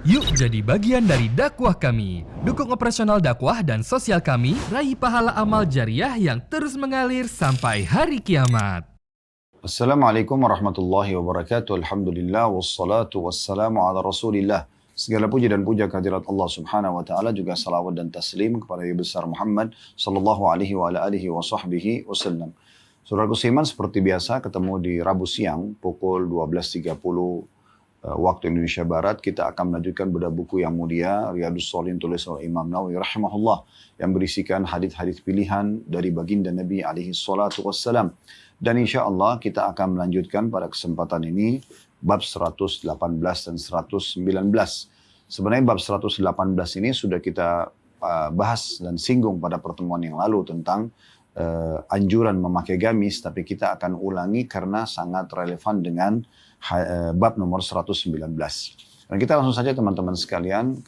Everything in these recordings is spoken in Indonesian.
Yuk jadi bagian dari dakwah kami. Dukung operasional dakwah dan sosial kami, raih pahala amal jariah yang terus mengalir sampai hari kiamat. Assalamualaikum warahmatullahi wabarakatuh. Alhamdulillah wassalatu wassalamu ala Rasulillah. Segala puji dan puja kehadirat Allah Subhanahu wa taala, juga salawat dan taslim kepada Nabi besar Muhammad sallallahu alaihi wa ala alihi wa sahbihi wasallam. Saudaraku seiman, seperti biasa ketemu di Rabu siang pukul 12.30 waktu Indonesia Barat. Kita akan melanjutkan bedah buku yang mulia Riyadhus Shalihin tulis oleh Imam Nawawi rahimahullah, yang berisikan hadis-hadis pilihan dari baginda Nabi alaihi salatu wassalam. Dan insya Allah kita akan melanjutkan pada kesempatan ini bab 118 dan 119. Sebenarnya bab 118 ini sudah kita bahas dan singgung pada pertemuan yang lalu tentang anjuran memakai gamis, tapi kita akan ulangi karena sangat relevan dengan bab nomor 119. Dan kita langsung saja teman-teman sekalian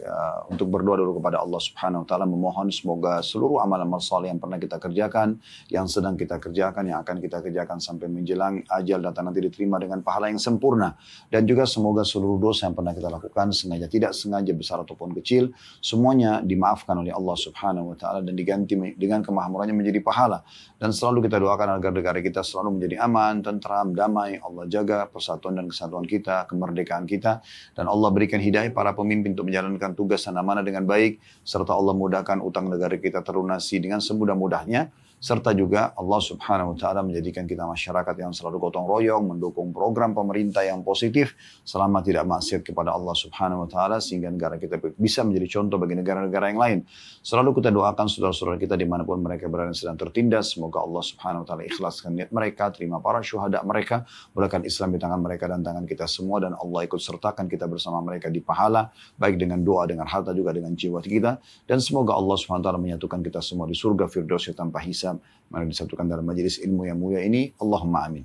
untuk berdoa dulu kepada Allah Subhanahu wa taala, memohon semoga seluruh amal-amal saleh yang pernah kita kerjakan, yang sedang kita kerjakan, yang akan kita kerjakan sampai menjelang ajal datang nanti diterima dengan pahala yang sempurna. Dan juga semoga seluruh dosa yang pernah kita lakukan, sengaja tidak sengaja, besar ataupun kecil, semuanya dimaafkan oleh Allah Subhanahu wa taala dan diganti dengan kemahamurannya menjadi pahala. Dan selalu kita doakan agar negara kita selalu menjadi aman, tentram, damai. Allah jaga persatuan dan kesatuan kita, kemerdekaan kita, dan Allah berikan hidayah para pemimpin untuk menjalankan tugas dan amanah dengan baik, serta Allah mudahkan utang negara kita terlunasi dengan semudah-mudahnya, serta juga Allah Subhanahu wa taala menjadikan kita masyarakat yang selalu gotong royong, mendukung program pemerintah yang positif selama tidak maksiat kepada Allah Subhanahu wa taala, sehingga negara kita bisa menjadi contoh bagi negara-negara yang lain. Selalu kita doakan saudara-saudara kita dimanapun mereka berada sedang tertindas, semoga Allah Subhanahu wa taala ikhlaskan niat mereka, terima para syuhada mereka, mulakan Islam di tangan mereka dan tangan kita semua, dan Allah ikut sertakan kita bersama mereka di pahala, baik dengan doa, dengan harta, juga dengan jiwa kita. Dan semoga Allah Subhanahu wa taala menyatukan kita semua di surga Firdaus tanpa hisab, mana disatukan dalam majelis ilmu yang mulia ini. Allahumma amin.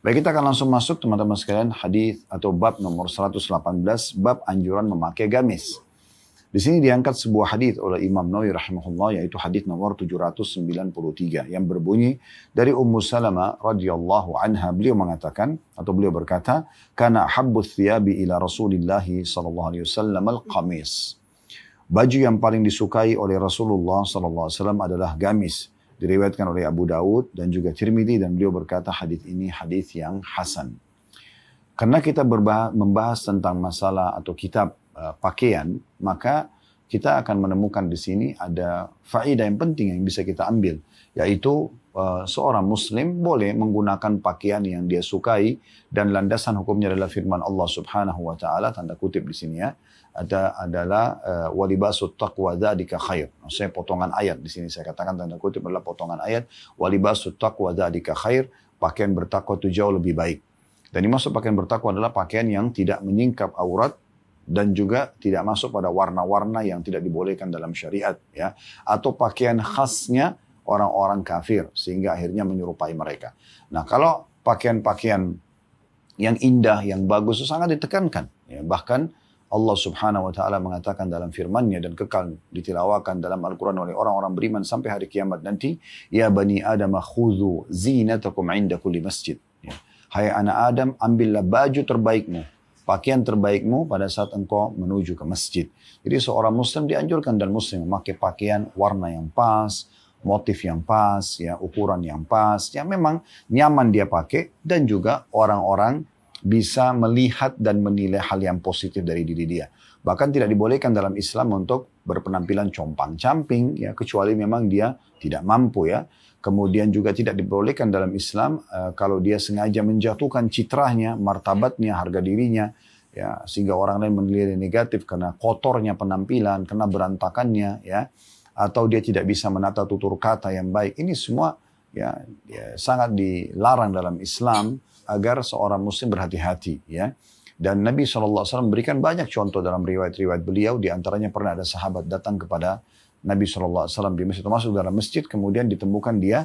Baik, kita akan langsung masuk teman-teman sekalian hadis atau bab nomor 118, bab anjuran memakai gamis. Di sini diangkat sebuah hadis oleh Imam Nawawi rahimahullah, yaitu hadis nomor 793 yang berbunyi dari Ummu Salamah radhiyallahu anha. Beliau mengatakan atau beliau berkata, "Kana habbus thiyabi ila Rasulillah sallallahu alaihi wasallam al-qamis." Baju yang paling disukai oleh Rasulullah sallallahu alaihi wasallam adalah gamis. Diriwayatkan oleh Abu Daud dan juga Tirmidzi, dan beliau berkata hadis ini hadis yang hasan. Karena kita membahas tentang masalah atau kitab pakaian, maka kita akan menemukan di sini ada faedah yang penting yang bisa kita ambil, yaitu seorang muslim boleh menggunakan pakaian yang dia sukai, dan landasan hukumnya adalah firman Allah Subhanahu wa taala, tanda kutip di sini ya, adalah walibasut taqwa dzalika khair. Maksudnya potongan ayat di sini saya katakan tanda kutip adalah potongan ayat, walibasut taqwa dzalika khair, pakaian bertakwa itu jauh lebih baik. Dan dimaksud pakaian bertakwa adalah pakaian yang tidak menyingkap aurat dan juga tidak masuk pada warna-warna yang tidak dibolehkan dalam syariat ya, atau pakaian khasnya orang-orang kafir sehingga akhirnya menyerupai mereka. Nah, kalau pakaian-pakaian yang indah, yang bagus itu sangat ditekankan ya. Bahkan Allah Subhanahu wa taala mengatakan dalam firman-Nya dan kekal ditilawakan dalam Al-Qur'an oleh orang-orang beriman sampai hari kiamat nanti, ya bani Adam khudhu zinatakum 'inda kulli masjid. Ya. Hai anak Adam, ambillah baju terbaikmu, pakaian terbaikmu pada saat engkau menuju ke masjid. Jadi seorang muslim dianjurkan dan muslim memakai pakaian warna yang pas, motif yang pas, ya, ukuran yang pas, yang memang nyaman dia pakai, dan juga orang-orang bisa melihat dan menilai hal yang positif dari diri dia. Bahkan tidak dibolehkan dalam Islam untuk berpenampilan compang-camping, ya, kecuali memang dia tidak mampu ya. Kemudian juga tidak dibolehkan dalam Islam kalau dia sengaja menjatuhkan citranya, martabatnya, harga dirinya, ya, sehingga orang lain menilai negatif karena kotornya penampilan, karena berantakannya, ya, atau dia tidak bisa menata tutur kata yang baik. Ini semua ya sangat dilarang dalam Islam, agar seorang muslim berhati-hati ya. Dan Nabi SAW memberikan banyak contoh dalam riwayat-riwayat beliau. Di antaranya pernah ada sahabat datang kepada Nabi SAW di masjid, masuk dalam masjid, kemudian ditemukan dia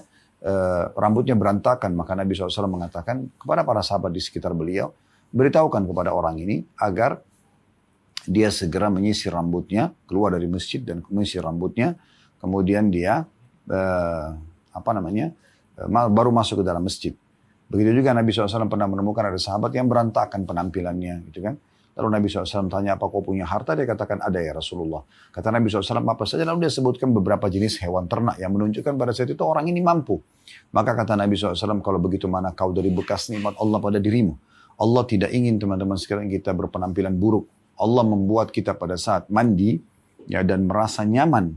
rambutnya berantakan. Maka Nabi SAW mengatakan kepada para sahabat di sekitar beliau, beritahukan kepada orang ini agar dia segera menyisir rambutnya, keluar dari masjid dan menyisir rambutnya, kemudian dia baru masuk ke dalam masjid. Begitu juga Nabi SAW pernah menemukan ada sahabat yang berantakan penampilannya, gitu kan. Lalu Nabi SAW tanya, apa kau punya harta? Dia katakan, ada ya Rasulullah. Kata Nabi SAW, apa saja? Lalu dia sebutkan beberapa jenis hewan ternak yang menunjukkan pada saat itu orang ini mampu. Maka kata Nabi SAW, kalau begitu mana kau dari bekas nikmat Allah pada dirimu. Allah tidak ingin teman-teman sekalian kita berpenampilan buruk. Allah membuat kita pada saat mandi ya, dan merasa nyaman.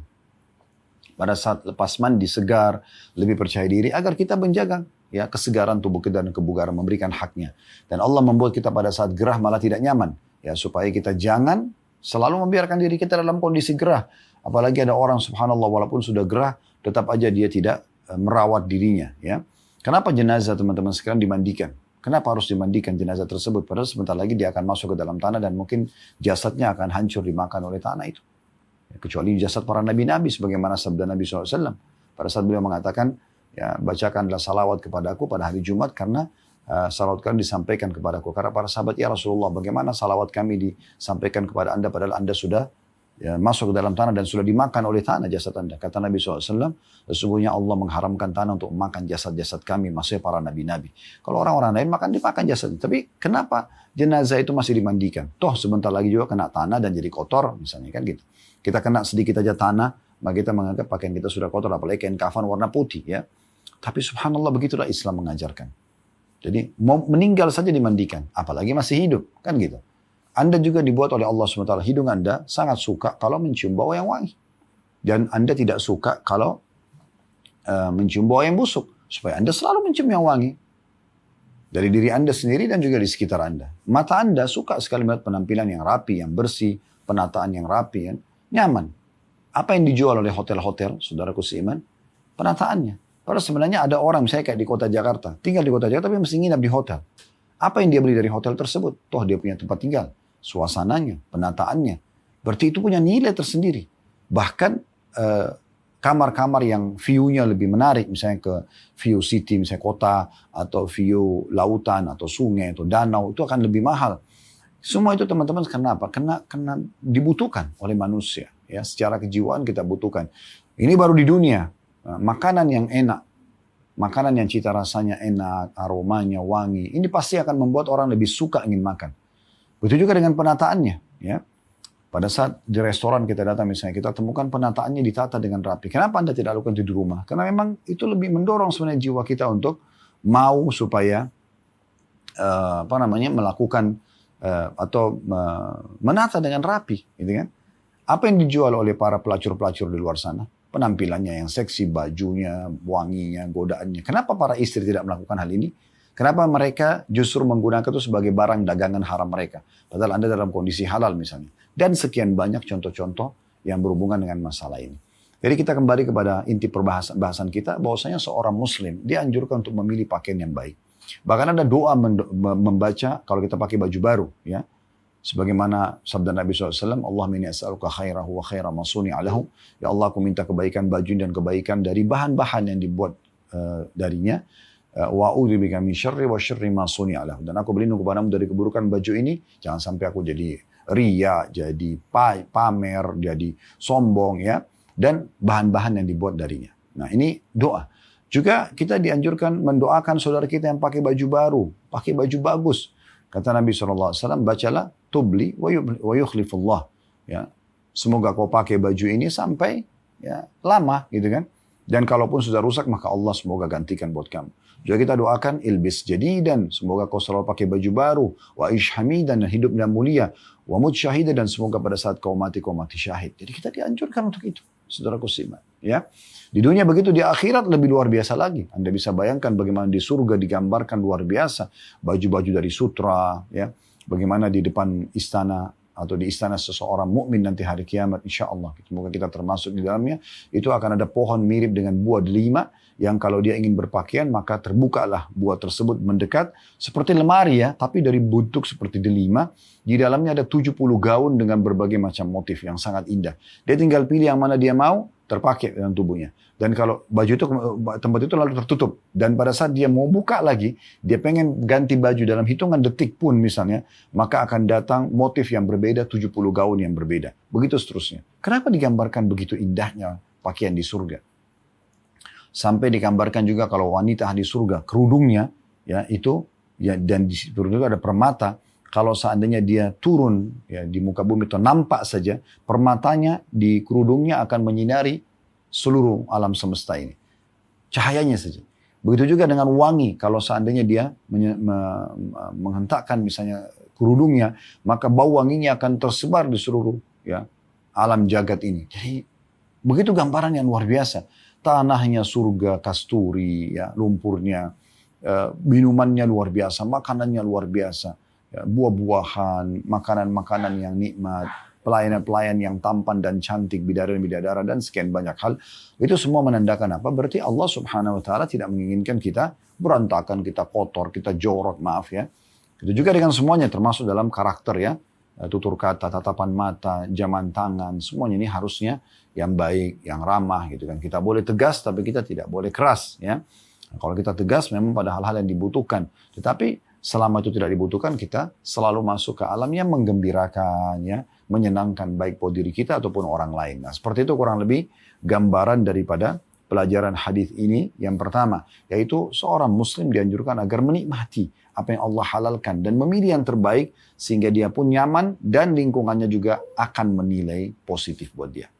Pada saat lepas mandi segar, lebih percaya diri agar kita menjaga ya kesegaran tubuh kita dan kebugaran, memberikan haknya. Dan Allah membuat kita pada saat gerah malah tidak nyaman ya, supaya kita jangan selalu membiarkan diri kita dalam kondisi gerah. Apalagi ada orang subhanallah walaupun sudah gerah tetap aja dia tidak merawat dirinya ya. Kenapa jenazah teman-teman sekalian dimandikan? Kenapa harus dimandikan jenazah tersebut? Padahal sebentar lagi dia akan masuk ke dalam tanah dan mungkin jasadnya akan hancur dimakan oleh tanah itu. Kecuali jasad para nabi-nabi sebagaimana sabda Nabi SAW. Pada saat beliau mengatakan, ya, bacakanlah salawat kepadaku pada hari Jumat karena salawat kalian disampaikan kepadaku. Karena para sahabat, ya Rasulullah, bagaimana salawat kami disampaikan kepada anda padahal anda sudah ya, masuk ke dalam tanah dan sudah dimakan oleh tanah jasad anda. Kata Nabi SAW, sesungguhnya Allah mengharamkan tanah untuk makan jasad-jasad kami, maksudnya para nabi-nabi. Kalau orang-orang lain dimakan jasad. Tapi kenapa jenazah itu masih dimandikan? Toh sebentar lagi juga kena tanah dan jadi kotor misalnya kan gitu. Kita kena sedikit aja tanah, maka kita menganggap pakaian kita sudah kotor, apalagi kain kafan warna putih ya. Tapi subhanallah begitulah Islam mengajarkan. Jadi mau meninggal saja dimandikan, apalagi masih hidup kan gitu. Anda juga dibuat oleh Allah SWT, hidung Anda sangat suka kalau mencium bau yang wangi. Dan Anda tidak suka kalau mencium bau yang busuk. Supaya Anda selalu mencium yang wangi. Dari diri Anda sendiri dan juga di sekitar Anda. Mata Anda suka sekali melihat penampilan yang rapi, yang bersih, penataan yang rapi, kan? Nyaman. Apa yang dijual oleh hotel-hotel, saudaraku seiman? Penataannya. Padahal sebenarnya ada orang, misalnya kayak di kota Jakarta, tinggal di kota Jakarta tapi mesti nginap di hotel. Apa yang dia beli dari hotel tersebut? Toh dia punya tempat tinggal. Suasananya, penataannya. Berarti itu punya nilai tersendiri. Bahkan kamar-kamar yang view-nya lebih menarik, misalnya ke view city, misalnya kota, atau view lautan, atau sungai, atau danau, itu akan lebih mahal. Semua itu teman-teman kenapa? Karena dibutuhkan oleh manusia. Ya, secara kejiwaan kita butuhkan. Ini baru di dunia. Makanan yang enak, makanan yang cita rasanya enak, aromanya wangi, ini pasti akan membuat orang lebih suka ingin makan. Begitu juga dengan penataannya. Ya. Pada saat di restoran kita datang misalnya, kita temukan penataannya ditata dengan rapi. Kenapa Anda tidak lakukan itu di rumah? Karena memang itu lebih mendorong sebenarnya jiwa kita untuk mau supaya melakukan atau menata dengan rapi, gitu kan? Apa yang dijual oleh para pelacur-pelacur di luar sana? Penampilannya yang seksi, bajunya, wanginya, godaannya. Kenapa para istri tidak melakukan hal ini? Kenapa mereka justru menggunakan itu sebagai barang dagangan haram mereka? Padahal Anda dalam kondisi halal misalnya. Dan sekian banyak contoh-contoh yang berhubungan dengan masalah ini. Jadi kita kembali kepada inti bahasan kita, bahwasanya seorang muslim dianjurkan untuk memilih pakaian yang baik. Bahkan ada doa membaca kalau kita pakai baju baru, ya. Sebagaimana sabda Nabi SAW, Allahumma inni as'aluka khairahu wa khaira ma suni'alahu. Ya Allah, aku minta kebaikan baju dan kebaikan dari bahan-bahan yang dibuat darinya. Wa a'udzubika min syarri wa syarri ma suni'alahu. Dan aku berlindung kepadamu dari keburukan baju ini. Jangan sampai aku jadi ria, jadi pamer, jadi sombong, ya. Dan bahan-bahan yang dibuat darinya. Nah, ini doa. Juga kita dianjurkan mendoakan saudara kita yang pakai baju baru, pakai baju bagus. Kata Nabi SAW, bacalah tubli wa yukhlifullah. Ya. Semoga kau pakai baju ini sampai ya, lama gitu kan. Dan kalaupun sudah rusak maka Allah semoga gantikan buat kamu. Juga kita doakan ilbis jadidan, semoga kau selalu pakai baju baru. Wa ish hamidan, dan hidup dan mulia. Wa mut syahidan, dan semoga pada saat kau mati syahid. Jadi kita dianjurkan untuk itu. Saudaraku seiman. Ya. Di dunia begitu, di akhirat lebih luar biasa lagi. Anda bisa bayangkan bagaimana di surga digambarkan luar biasa. Baju-baju dari sutra, ya. Bagaimana di depan istana atau di istana seseorang mukmin nanti hari kiamat, insya Allah. Semoga kita termasuk di dalamnya. Itu akan ada pohon mirip dengan buah delima, yang kalau dia ingin berpakaian, maka terbukalah buah tersebut mendekat. Seperti lemari ya, tapi dari bentuk seperti delima. Di dalamnya ada 70 gaun dengan berbagai macam motif yang sangat indah. Dia tinggal pilih yang mana dia mau, terpakai dalam tubuhnya. Dan kalau baju itu, tempat itu lalu tertutup. Dan pada saat dia mau buka lagi, dia pengen ganti baju dalam hitungan detik pun misalnya, maka akan datang motif yang berbeda, 70 gaun yang berbeda. Begitu seterusnya. Kenapa digambarkan begitu indahnya pakaian di surga? Sampai digambarkan juga kalau wanita di surga, kerudungnya, ya itu, ya, dan di surga itu ada permata, kalau seandainya dia turun ya di muka bumi atau nampak saja, permatanya di kerudungnya akan menyinari seluruh alam semesta ini. Cahayanya saja. Begitu juga dengan wangi, kalau seandainya dia menghentakkan misalnya kerudungnya, maka bau wanginya akan tersebar di seluruh ya alam jagat ini. Jadi begitu gambaran yang luar biasa. Tanahnya surga, kasturi, ya, lumpurnya, minumannya luar biasa, makanannya luar biasa, ya, buah-buahan, makanan-makanan yang nikmat, pelayan-pelayan yang tampan dan cantik, bidadari-bidadara dan sekian banyak hal. Itu semua menandakan apa? Berarti Allah Subhanahu wa taala tidak menginginkan kita berantakan, kita kotor, kita jorok, maaf ya. Itu juga dengan semuanya termasuk dalam karakter ya. Tutur kata, tatapan mata, jaman tangan, semuanya ini harusnya yang baik, yang ramah gitu kan. Kita boleh tegas tapi kita tidak boleh keras ya. Nah, kalau kita tegas memang pada hal-hal yang dibutuhkan. Tetapi selama itu tidak dibutuhkan, kita selalu masuk ke alam yang menggembirakan ya, menyenangkan baik buat diri kita ataupun orang lain. Nah, seperti itu kurang lebih gambaran daripada pelajaran hadis ini. Yang pertama, yaitu seorang muslim dianjurkan agar menikmati apa yang Allah halalkan dan memilih yang terbaik sehingga dia pun nyaman dan lingkungannya juga akan menilai positif buat dia.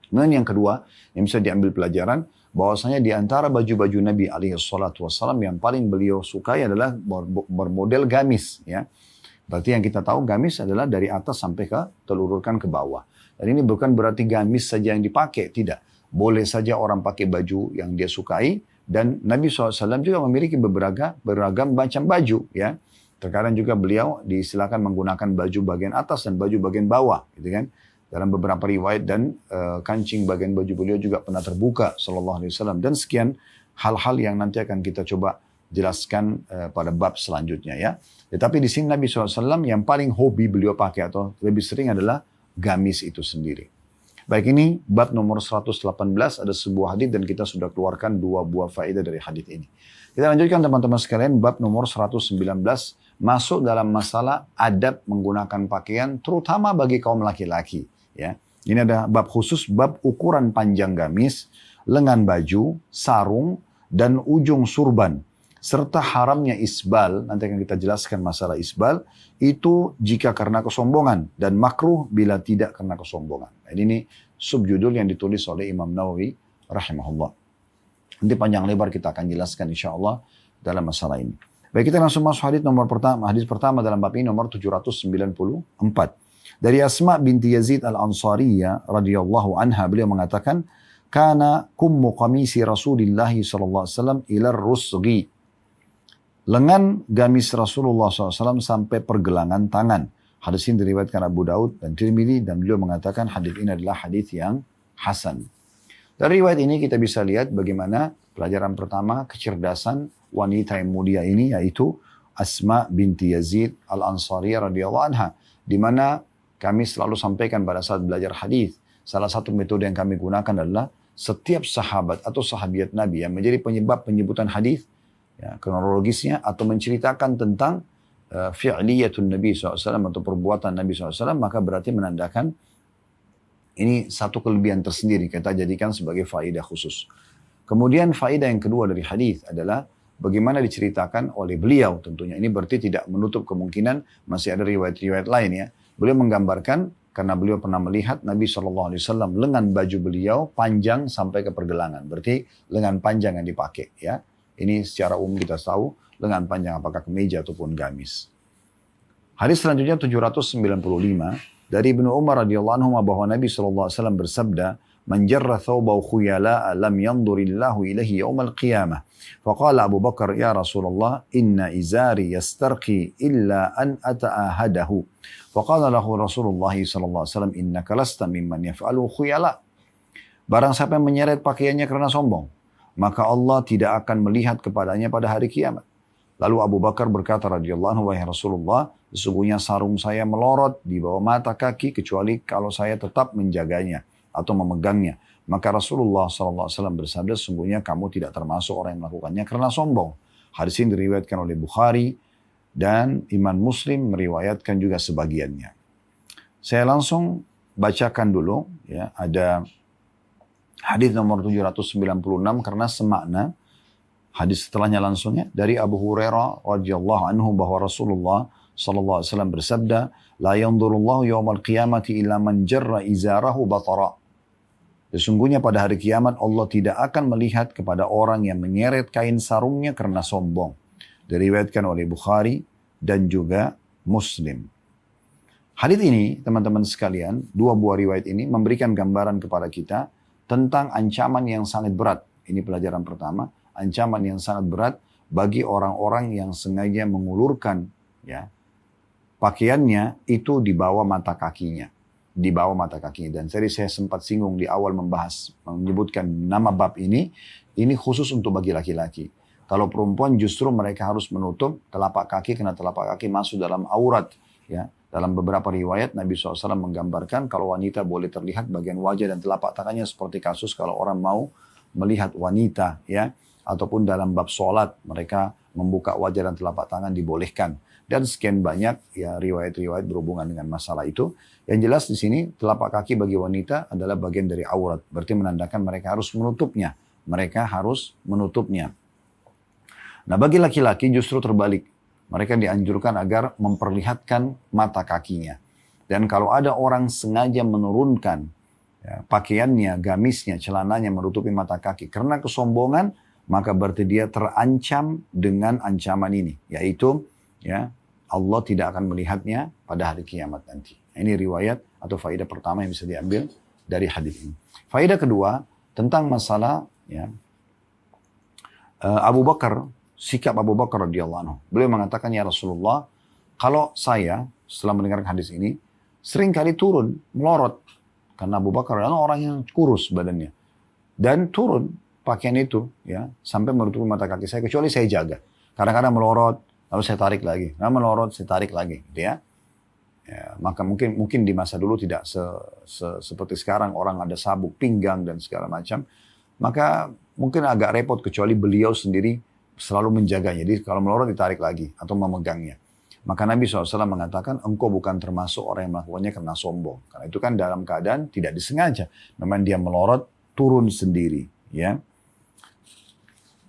Kemudian yang kedua yang bisa diambil pelajaran, bahwasanya di antara baju-baju Nabi SAW yang paling beliau sukai adalah bermodel gamis ya. Berarti yang kita tahu gamis adalah dari atas sampai ke telururkan ke bawah. Dan ini bukan berarti gamis saja yang dipakai, tidak. Boleh saja orang pakai baju yang dia sukai, dan Nabi SAW juga memiliki beragam macam baju ya. Terkadang juga beliau disilakan menggunakan baju bagian atas dan baju bagian bawah gitu kan. Dalam beberapa riwayat dan kancing bagian baju beliau juga pernah terbuka sallallahu alaihi wasallam, dan sekian hal-hal yang nanti akan kita coba jelaskan pada bab selanjutnya ya. Tetapi di sini Nabi SAW yang paling hobi beliau pakai atau lebih sering adalah gamis itu sendiri. Baik, ini bab nomor 118, ada sebuah hadis dan kita sudah keluarkan 2 buah faedah dari hadis ini. Kita lanjutkan teman-teman sekalian, bab nomor 119 masuk dalam masalah adab menggunakan pakaian terutama bagi kaum laki-laki ya. Ini ada bab khusus, bab ukuran panjang gamis, lengan baju, sarung dan ujung surban serta haramnya isbal. Nanti akan kita jelaskan masalah isbal itu jika karena kesombongan dan makruh bila tidak karena kesombongan. Ini subjudul yang ditulis oleh Imam Nawawi rahimahullah. Nanti panjang lebar kita akan jelaskan insyaAllah dalam masalah ini. Baik, kita langsung masuk hadis pertama dalam bab ini nomor 794. Dari Asma binti Yazid al-Ansariyah radhiyallahu anha, beliau mengatakan, kana kummu qamisi Rasulillah sallallahu alaihi wasallam ila rusghi. Lengan gamis Rasulullah SAW sampai pergelangan tangan. Hadis ini diriwayatkan Abu Daud dan Tirmidzi, dan beliau mengatakan hadis ini adalah hadis yang hasan. Dari riwayat ini kita bisa lihat bagaimana pelajaran pertama kecerdasan wanita yang mulia ini, yaitu Asma binti Yazid al-Ansariyah radhiyallahu anha, di mana kami selalu sampaikan pada saat belajar hadis, salah satu metode yang kami gunakan adalah setiap sahabat atau sahabiat Nabi yang menjadi penyebab penyebutan hadis, ya, kronologisnya atau menceritakan tentang fi'liyatun Nabi SAW atau perbuatan Nabi SAW, maka berarti menandakan ini satu kelebihan tersendiri, kita jadikan sebagai faedah khusus. Kemudian faedah yang kedua dari hadis adalah bagaimana diceritakan oleh beliau tentunya. Ini berarti tidak menutup kemungkinan masih ada riwayat-riwayat lain ya. Beliau menggambarkan karena beliau pernah melihat Nabi SAW lengan baju beliau panjang sampai ke pergelangan. Berarti lengan panjang yang dipakai ya. Ini secara umum kita tahu lengan panjang apakah kemeja ataupun gamis. Hadis selanjutnya 795 dari Ibnu Umar radhiyallahu anhu bahwa Nabi SAW bersabda, "Man jarra thawbahu khuyala'a lam yandurillahu ilaihi yaumal qiyamah." Faqala Abu Bakar, "Ya Rasulullah, inna izari yastarqi illa an ata'ahadahu." Faqala lahu Rasulullah SAW, "Innaka lasta mimman yaf'alu khuyala." Barang siapa yang menyeret pakaiannya karena sombong, maka Allah tidak akan melihat kepadanya pada hari kiamat. Lalu Abu Bakar berkata radhiyallahu anhu, "Wahai Rasulullah, sesungguhnya sarung saya melorot di bawah mata kaki kecuali kalau saya tetap menjaganya atau memegangnya." Maka Rasulullah SAW bersabda, "Sesungguhnya kamu tidak termasuk orang yang melakukannya karena sombong." Hadis ini diriwayatkan oleh Bukhari dan Imam Muslim meriwayatkan juga sebagiannya. Saya langsung bacakan dulu ya, ada hadis nomor 796 karena semakna. Hadis setelahnya langsungnya dari Abu Hurairah radhiyallahu anhu bahwa Rasulullah sallallahu alaihi wasallam bersabda, "La yanzurullahu yawmal qiyamati illa man jarra izarahu batara." Sesungguhnya pada hari kiamat Allah tidak akan melihat kepada orang yang menyeret kain sarungnya karena sombong. Diriwayatkan oleh Bukhari dan juga Muslim. Hadits ini, teman-teman sekalian, dua buah riwayat ini memberikan gambaran kepada kita tentang ancaman yang sangat berat. Ini pelajaran pertama, ancaman yang sangat berat bagi orang-orang yang sengaja mengulurkan ya pakaiannya itu di bawah mata kakinya. Di bawah mata kakinya. Dan tadi saya sempat singgung di awal menyebutkan nama bab ini khusus untuk bagi laki-laki. Kalau perempuan justru mereka harus menutup telapak kaki karena telapak kaki masuk dalam aurat. Ya, dalam beberapa riwayat Nabi SAW menggambarkan kalau wanita boleh terlihat bagian wajah dan telapak tangannya seperti kasus kalau orang mau melihat wanita, ya, ataupun dalam bab sholat mereka membuka wajah dan telapak tangan dibolehkan. Dan sekian banyak ya riwayat-riwayat berhubungan dengan masalah itu. Yang jelas di sini telapak kaki bagi wanita adalah bagian dari aurat, berarti menandakan mereka harus menutupnya. Mereka harus menutupnya. Nah bagi laki-laki justru terbalik. Mereka dianjurkan agar memperlihatkan mata kakinya. Dan kalau ada orang sengaja menurunkan ya, pakaiannya, gamisnya, celananya menutupi mata kaki karena kesombongan, maka berarti dia terancam dengan ancaman ini. Yaitu ya Allah tidak akan melihatnya pada hari kiamat nanti. Ini riwayat atau faedah pertama yang bisa diambil dari hadis ini. Faedah kedua tentang masalah ya, Abu Bakar, sikap Abu Bakar radhiyallahu anhu. Beliau mengatakan, ya Rasulullah, kalau saya setelah mendengarkan hadis ini, sering kali turun, melorot. Karena Abu Bakar adalah orang yang kurus badannya. Dan turun pakaian itu, ya sampai menutupi mata kaki saya, kecuali saya jaga. Kadang-kadang melorot, lalu saya tarik lagi. Nah melorot, saya tarik lagi. Gitu ya. Ya, maka mungkin di masa dulu tidak seperti sekarang, orang ada sabuk pinggang dan segala macam. Maka mungkin agak repot, kecuali beliau sendiri selalu menjaganya. Jadi kalau melorot ditarik lagi atau memegangnya. Maka Nabi SAW mengatakan, engkau bukan termasuk orang yang melakukannya karena sombong. Karena itu kan dalam keadaan tidak disengaja. Memang dia melorot, turun sendiri. Ya.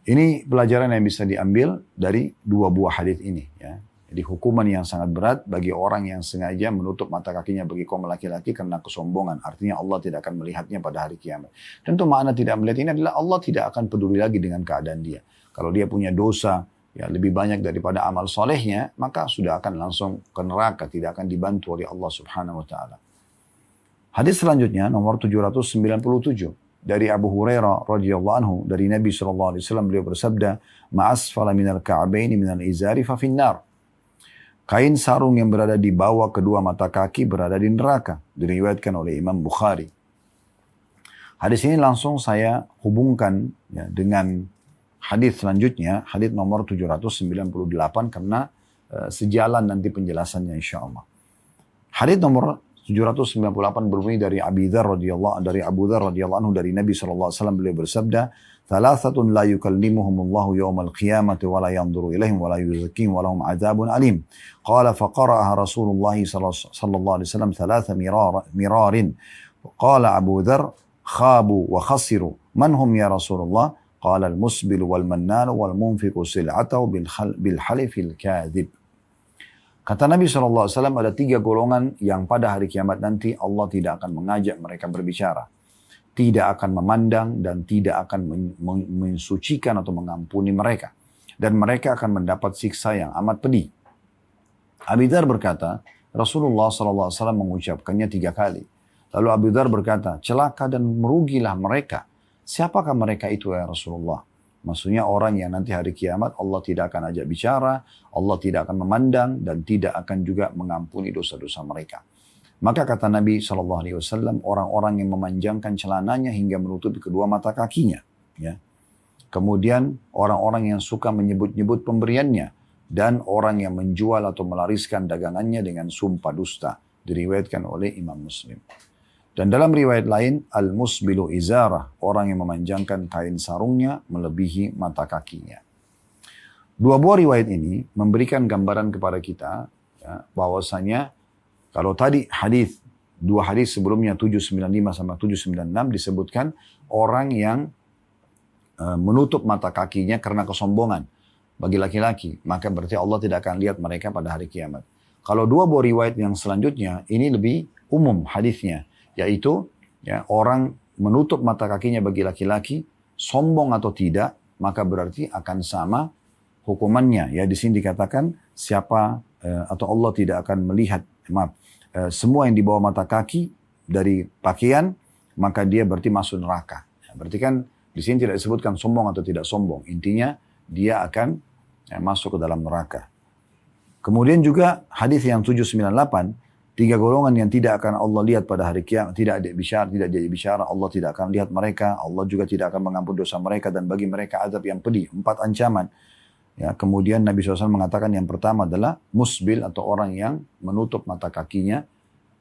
Ini pelajaran yang bisa diambil dari dua buah hadis ini. Ya. Jadi hukuman yang sangat berat bagi orang yang sengaja menutup mata kakinya bagi kaum laki-laki karena kesombongan. Artinya Allah tidak akan melihatnya pada hari kiamat. Tentu makna tidak melihat ini adalah Allah tidak akan peduli lagi dengan keadaan dia. Kalau dia punya dosa ya lebih banyak daripada amal solehnya, maka sudah akan langsung ke neraka, tidak akan dibantu oleh Allah Subhanahu wa taala. Hadis selanjutnya nomor 797 dari Abu Hurairah radhiyallahu anhu dari Nabi sallallahu alaihi wasallam, beliau bersabda, "Ma'asfala minal ka'baini minal izari fa finnar." Kain sarung yang berada di bawah kedua mata kaki berada di neraka, diriwayatkan oleh Imam Bukhari. Hadis ini langsung saya hubungkan ya, dengan hadis selanjutnya, hadis nomor 798 karena sejalan nanti penjelasannya insyaallah. Hadis nomor 798 berbunyi dari Abu Dzar radhiyallahu anhu dari Nabi sallallahu alaihi wasallam, beliau bersabda, "Thalathatun la yukallimuhumullahu yawmal qiyamati wa la yanzuru ilaihim wa la yuzakkihim wa lahum 'adzabun alim." Qala faqara'aha Rasulullah sallallahu alaihi wasallam thalatha mirarin. Qala Abu Dzar, "Khabu wa khasiru. Man hum ya Rasulullah?" Qala al-musbil wal mannan wal munfiqu sil'atahu bil halifil kadhib. Kata Nabi SAW, ada 3 golongan yang pada hari kiamat nanti Allah tidak akan mengajak mereka berbicara. Tidak akan memandang dan tidak akan mensucikan atau mengampuni mereka. Dan mereka akan mendapat siksa yang amat pedih. Abu Dzar berkata, Rasulullah SAW mengucapkannya 3 kali. Lalu Abu Dzar berkata, celaka dan merugilah mereka. Siapakah mereka itu ya Rasulullah? Maksudnya orang yang nanti hari kiamat Allah tidak akan ajak bicara, Allah tidak akan memandang dan tidak akan juga mengampuni dosa-dosa mereka. Maka kata Nabi SAW, orang-orang yang memanjangkan celananya hingga menutupi kedua mata kakinya. Ya. Kemudian orang-orang yang suka menyebut-nyebut pemberiannya. Dan orang yang menjual atau melariskan dagangannya dengan sumpah dusta. Diriwayatkan oleh Imam Muslim. Dan dalam riwayat lain, al-musbilu izarah, orang yang memanjangkan kain sarungnya melebihi mata kakinya. Dua buah riwayat ini memberikan gambaran kepada kita ya, bahwasanya kalau tadi dua hadis sebelumnya 795 sama 796 disebutkan orang yang menutup mata kakinya karena kesombongan bagi laki-laki, maka berarti Allah tidak akan lihat mereka pada hari kiamat. Kalau dua buah riwayat yang selanjutnya, ini lebih umum hadisnya, yaitu ya, orang menutup mata kakinya bagi laki-laki, sombong atau tidak, maka berarti akan sama hukumannya. Ya, di sini dikatakan siapa atau Allah tidak akan melihat, semua yang di bawah mata kaki dari pakaian, maka dia berarti masuk neraka. Ya, berarti kan di sini tidak disebutkan sombong atau tidak sombong. Intinya dia akan masuk ke dalam neraka. Kemudian juga hadis yang 798, 3 golongan yang tidak akan Allah lihat pada hari kiamat, tidak jadi bicara, Allah tidak akan lihat mereka, Allah juga tidak akan mengampuni dosa mereka dan bagi mereka azab yang pedih, 4 ancaman. Ya, kemudian Nabi SAW mengatakan yang pertama adalah musbil atau orang yang menutup mata kakinya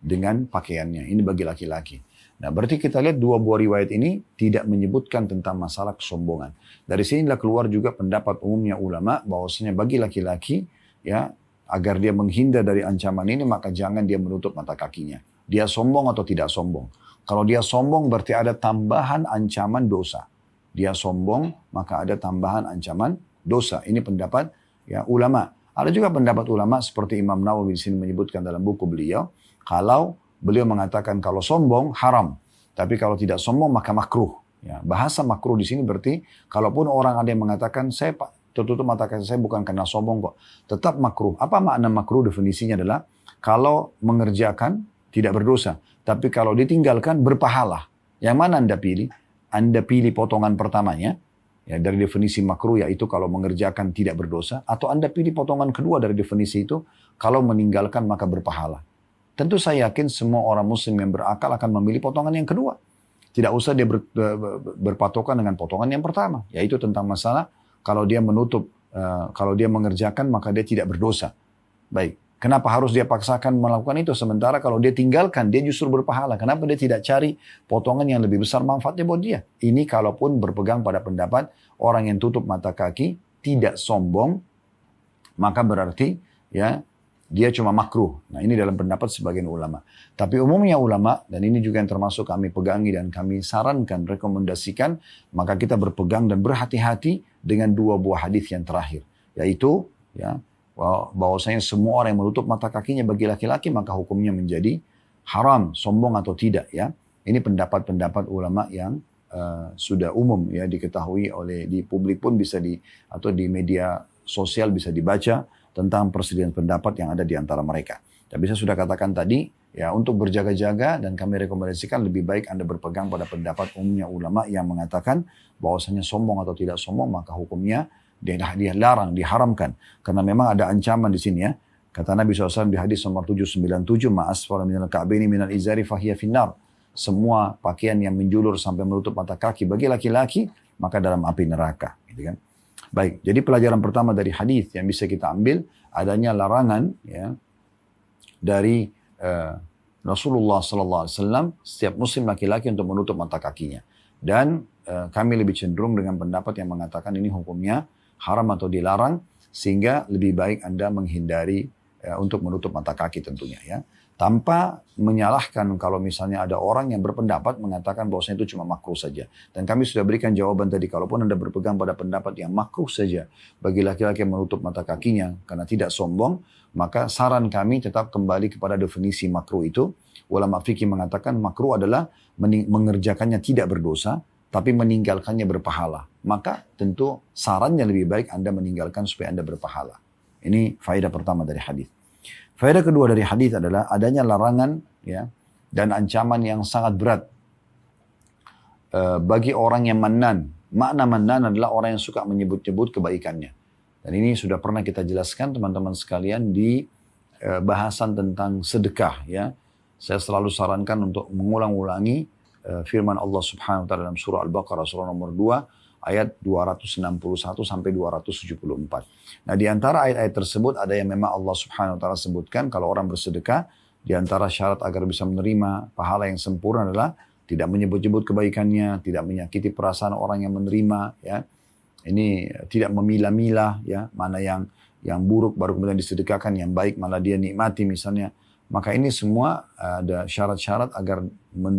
dengan pakaiannya. Ini bagi laki-laki. Nah, berarti kita lihat dua buah riwayat ini tidak menyebutkan tentang masalah kesombongan. Dari sinilah keluar juga pendapat umumnya ulama bahwasanya bagi laki-laki ya, agar dia menghindar dari ancaman ini, maka jangan dia menutup mata kakinya. Dia sombong atau tidak sombong. Kalau dia sombong berarti ada tambahan ancaman dosa. Dia sombong maka ada tambahan ancaman dosa. Ini pendapat ya ulama. Ada juga pendapat ulama seperti Imam Nawawi di sini menyebutkan dalam buku beliau, kalau beliau mengatakan kalau sombong haram, tapi kalau tidak sombong maka makruh. Ya, bahasa makruh di sini berarti kalaupun orang ada yang mengatakan saya tertutup mata kaki saya bukan karena sombong kok, tetap makruh. Apa makna makruh? Definisinya adalah kalau mengerjakan tidak berdosa, tapi kalau ditinggalkan berpahala. Yang mana Anda pilih? Anda pilih potongan pertamanya, ya, dari definisi makruh yaitu kalau mengerjakan tidak berdosa, atau Anda pilih potongan kedua dari definisi itu, kalau meninggalkan maka berpahala. Tentu saya yakin semua orang muslim yang berakal akan memilih potongan yang kedua. Tidak usah dia berpatokan dengan potongan yang pertama, yaitu tentang masalah kalau dia menutup, kalau dia mengerjakan maka dia tidak berdosa. Baik, kenapa harus dia paksakan melakukan itu? Sementara kalau dia tinggalkan, dia justru berpahala. Kenapa dia tidak cari potongan yang lebih besar manfaatnya buat dia? Ini kalaupun berpegang pada pendapat orang yang tutup mata kaki, tidak sombong, maka berarti ya dia cuma makruh. Nah, ini dalam pendapat sebagian ulama. Tapi umumnya ulama, dan ini juga yang termasuk kami pegangi dan kami sarankan, rekomendasikan, maka kita berpegang dan berhati-hati dengan dua buah hadis yang terakhir. Yaitu, ya, bahwasanya semua orang yang menutup mata kakinya bagi laki-laki, maka hukumnya menjadi haram, sombong atau tidak. Ya, ini pendapat-pendapat ulama yang sudah umum ya diketahui oleh di publik pun bisa atau di media sosial bisa dibaca tentang perselisihan pendapat yang ada di antara mereka. Tapi saya sudah katakan tadi, ya untuk berjaga-jaga dan kami rekomendasikan lebih baik Anda berpegang pada pendapat umumnya ulama yang mengatakan bahwasanya sombong atau tidak sombong maka hukumnya dia larang, diharamkan. Karena memang ada ancaman di sini ya. Kata Nabi SAW di hadis nomor 797, ma'asfara minal ka'baini minal izari fahiya finnar. Semua pakaian yang menjulur sampai menutup mata kaki bagi laki-laki, maka dalam api neraka. Gitu kan. Baik, jadi pelajaran pertama dari hadis yang bisa kita ambil adanya larangan ya dari Rasulullah SAW setiap muslim laki-laki untuk menutup mata kakinya. Dan kami lebih cenderung dengan pendapat yang mengatakan ini hukumnya haram atau dilarang, sehingga lebih baik Anda menghindari untuk menutup mata kaki tentunya ya. Tanpa menyalahkan kalau misalnya ada orang yang berpendapat mengatakan bahwasanya itu cuma makruh saja. Dan kami sudah berikan jawaban tadi, kalaupun Anda berpegang pada pendapat yang makruh saja bagi laki-laki yang menutup mata kakinya karena tidak sombong, maka saran kami tetap kembali kepada definisi makruh itu. Ulama fikih mengatakan makruh adalah mengerjakannya tidak berdosa, tapi meninggalkannya berpahala. Maka tentu sarannya lebih baik Anda meninggalkan supaya Anda berpahala. Ini faedah pertama dari hadis. Faedah kedua dari hadis adalah adanya larangan ya dan ancaman yang sangat berat bagi orang yang mannan. Makna mannan adalah orang yang suka menyebut-nyebut kebaikannya. Dan ini sudah pernah kita jelaskan teman-teman sekalian di bahasan tentang sedekah ya. Saya selalu sarankan untuk mengulang-ulangi firman Allah Subhanahu wa taala dalam surah Al-Baqarah surah nomor 2 ayat 261 sampai 274. Nah, di antara ayat-ayat tersebut ada yang memang Allah Subhanahu wa taala sebutkan kalau orang bersedekah, di antara syarat agar bisa menerima pahala yang sempurna adalah tidak menyebut-nyebut kebaikannya, tidak menyakiti perasaan orang yang menerima ya. Ini tidak memilah-milah ya, mana yang buruk baru kemudian disedekahkan, yang baik malah dia nikmati misalnya. Maka ini semua ada syarat-syarat agar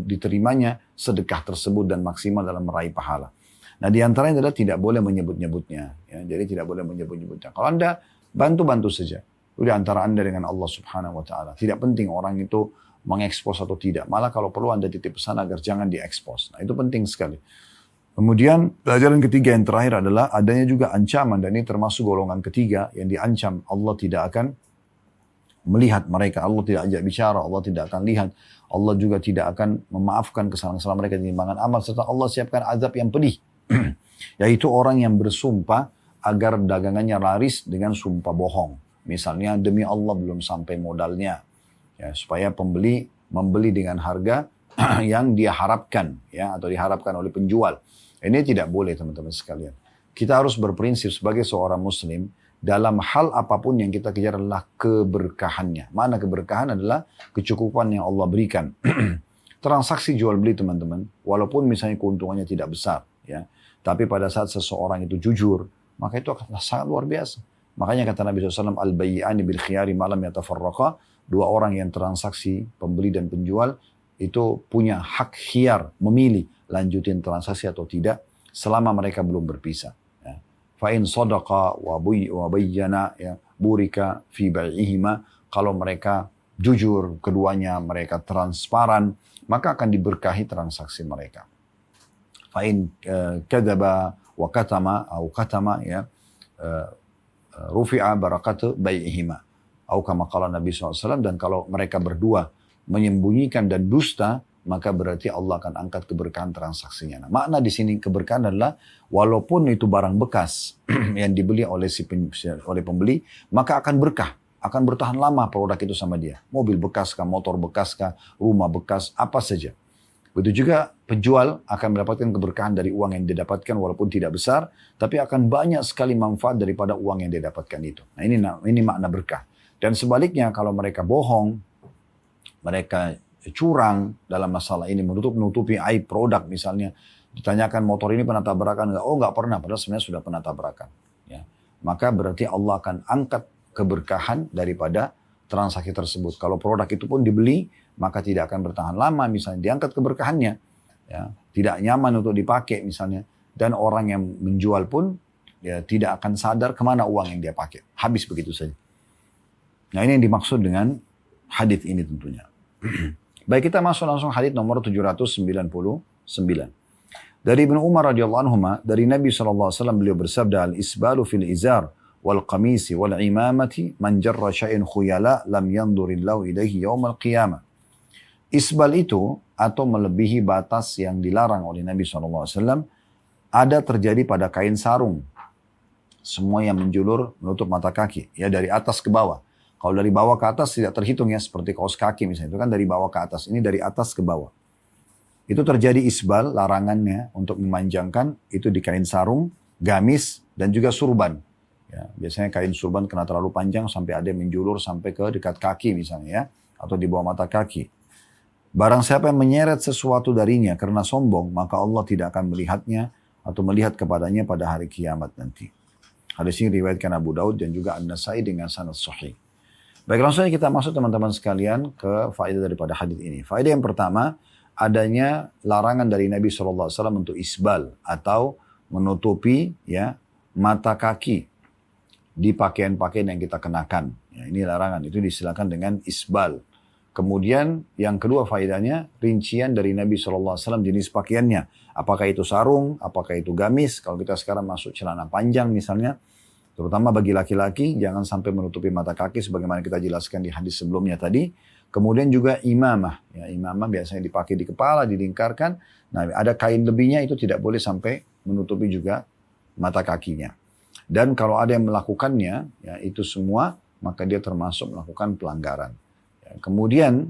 diterimanya sedekah tersebut dan maksimal dalam meraih pahala. Nah, di antaranya adalah tidak boleh menyebut-nyebutnya. Ya, jadi tidak boleh menyebut-nyebutnya. Kalau Anda bantu-bantu saja. Itu di antara Anda dengan Allah Subhanahu wa taala. Tidak penting orang itu mengekspos atau tidak. Malah kalau perlu Anda titip pesan agar jangan diekspos. Nah, itu penting sekali. Kemudian pelajaran ketiga yang terakhir adalah adanya juga ancaman, dan ini termasuk golongan ketiga yang diancam. Allah tidak akan melihat mereka, Allah tidak ajak bicara, Allah tidak akan lihat, Allah juga tidak akan memaafkan kesalahan-kesalahan mereka di timbangan amal, serta Allah siapkan azab yang pedih. Yaitu orang yang bersumpah agar dagangannya laris dengan sumpah bohong. Misalnya demi Allah belum sampai modalnya, ya, supaya pembeli membeli dengan harga yang dia harapkan, ya, atau diharapkan oleh penjual. Ini tidak boleh, teman-teman sekalian. Kita harus berprinsip sebagai seorang muslim, dalam hal apapun yang kita kejar adalah keberkahannya. Mana keberkahan adalah kecukupan yang Allah berikan. Transaksi jual beli, teman-teman, walaupun misalnya keuntungannya tidak besar, ya, tapi pada saat seseorang itu jujur, maka itu akan sangat luar biasa. Makanya kata Nabi SAW, al-bayyi'ani bil khiyari malam yatafarraqa, dua orang yang transaksi, pembeli dan penjual, itu punya hak khiyar, memilih lanjutin transaksi atau tidak, selama mereka belum berpisah. Ya. Fa'in sadaqa wa bayyana, ya, burika fi bai'ihima, kalau mereka jujur, keduanya mereka transparan, maka akan diberkahi transaksi mereka. Fa'in kadzaba wa katama, atau katama, ya, rufi'a barakatu bai'ihima. Atau kama qala Nabi SAW, dan kalau mereka berdua menyembunyikan dan dusta, maka berarti Allah akan angkat keberkahan transaksinya. Nah, makna di sini keberkahan adalah walaupun itu barang bekas yang dibeli oleh oleh pembeli, maka akan berkah, akan bertahan lama produk itu sama dia. Mobil bekas kah, motor bekas kah, rumah bekas, apa saja. Begitu juga penjual akan mendapatkan keberkahan dari uang yang dia dapatkan walaupun tidak besar, tapi akan banyak sekali manfaat daripada uang yang dia dapatkan itu. Nah, ini makna berkah. Dan sebaliknya kalau mereka bohong, mereka curang dalam masalah ini, menutupi aib produk misalnya. Ditanyakan motor ini pernah tabrakan enggak? Oh, enggak pernah, padahal sebenarnya sudah pernah tabrakan. Ya. Maka berarti Allah akan angkat keberkahan daripada transaksi tersebut. Kalau produk itu pun dibeli, maka tidak akan bertahan lama, misalnya diangkat keberkahannya. Ya. Tidak nyaman untuk dipakai misalnya. Dan orang yang menjual pun ya, tidak akan sadar kemana uang yang dia pakai. Habis begitu saja. Nah, ini yang dimaksud dengan hadis ini tentunya. Baik, kita masuk langsung hadits nomor 799. Dari Ibnu Umar radhiyallahu anhu, dari Nabi SAW beliau bersabda, al-isbalu fil izar wal qamisi wal imamati man jarra syai'in khuyala lam yandurillahu ilaihi yaumal qiyamah. Isbal itu atau melebihi batas yang dilarang oleh Nabi SAW ada terjadi pada kain sarung. Semua yang menjulur menutup mata kaki, ya, dari atas ke bawah. Kalau dari bawah ke atas tidak terhitung, ya, seperti kaos kaki misalnya, itu kan dari bawah ke atas. Ini dari atas ke bawah. Itu terjadi isbal, larangannya untuk memanjangkan, itu di kain sarung, gamis, dan juga surban. Ya, biasanya kain surban kena terlalu panjang sampai ada yang menjulur sampai ke dekat kaki misalnya, ya, atau di bawah mata kaki. Barang siapa yang menyeret sesuatu darinya karena sombong, maka Allah tidak akan melihatnya atau melihat kepadanya pada hari kiamat nanti. Hadis ini riwayatkan Abu Daud dan juga An-Nasai dengan sanad sahih. Baik, langsung kita masuk teman-teman sekalian ke faedah daripada hadis ini. Faedah yang pertama, adanya larangan dari Nabi SAW untuk isbal atau menutupi, ya, mata kaki di pakaian-pakaian yang kita kenakan. Ya, ini larangan, itu disilakan dengan isbal. Kemudian yang kedua faedahnya, rincian dari Nabi SAW jenis pakaiannya. Apakah itu sarung, apakah itu gamis. Kalau kita sekarang masuk celana panjang misalnya, terutama bagi laki-laki, jangan sampai menutupi mata kaki sebagaimana kita jelaskan di hadis sebelumnya tadi. Kemudian juga imamah. Ya, imamah biasanya dipakai di kepala, dilingkarkan. Nah, ada kain lebihnya, itu tidak boleh sampai menutupi juga mata kakinya. Dan kalau ada yang melakukannya, ya, itu semua, maka dia termasuk melakukan pelanggaran. Ya, kemudian,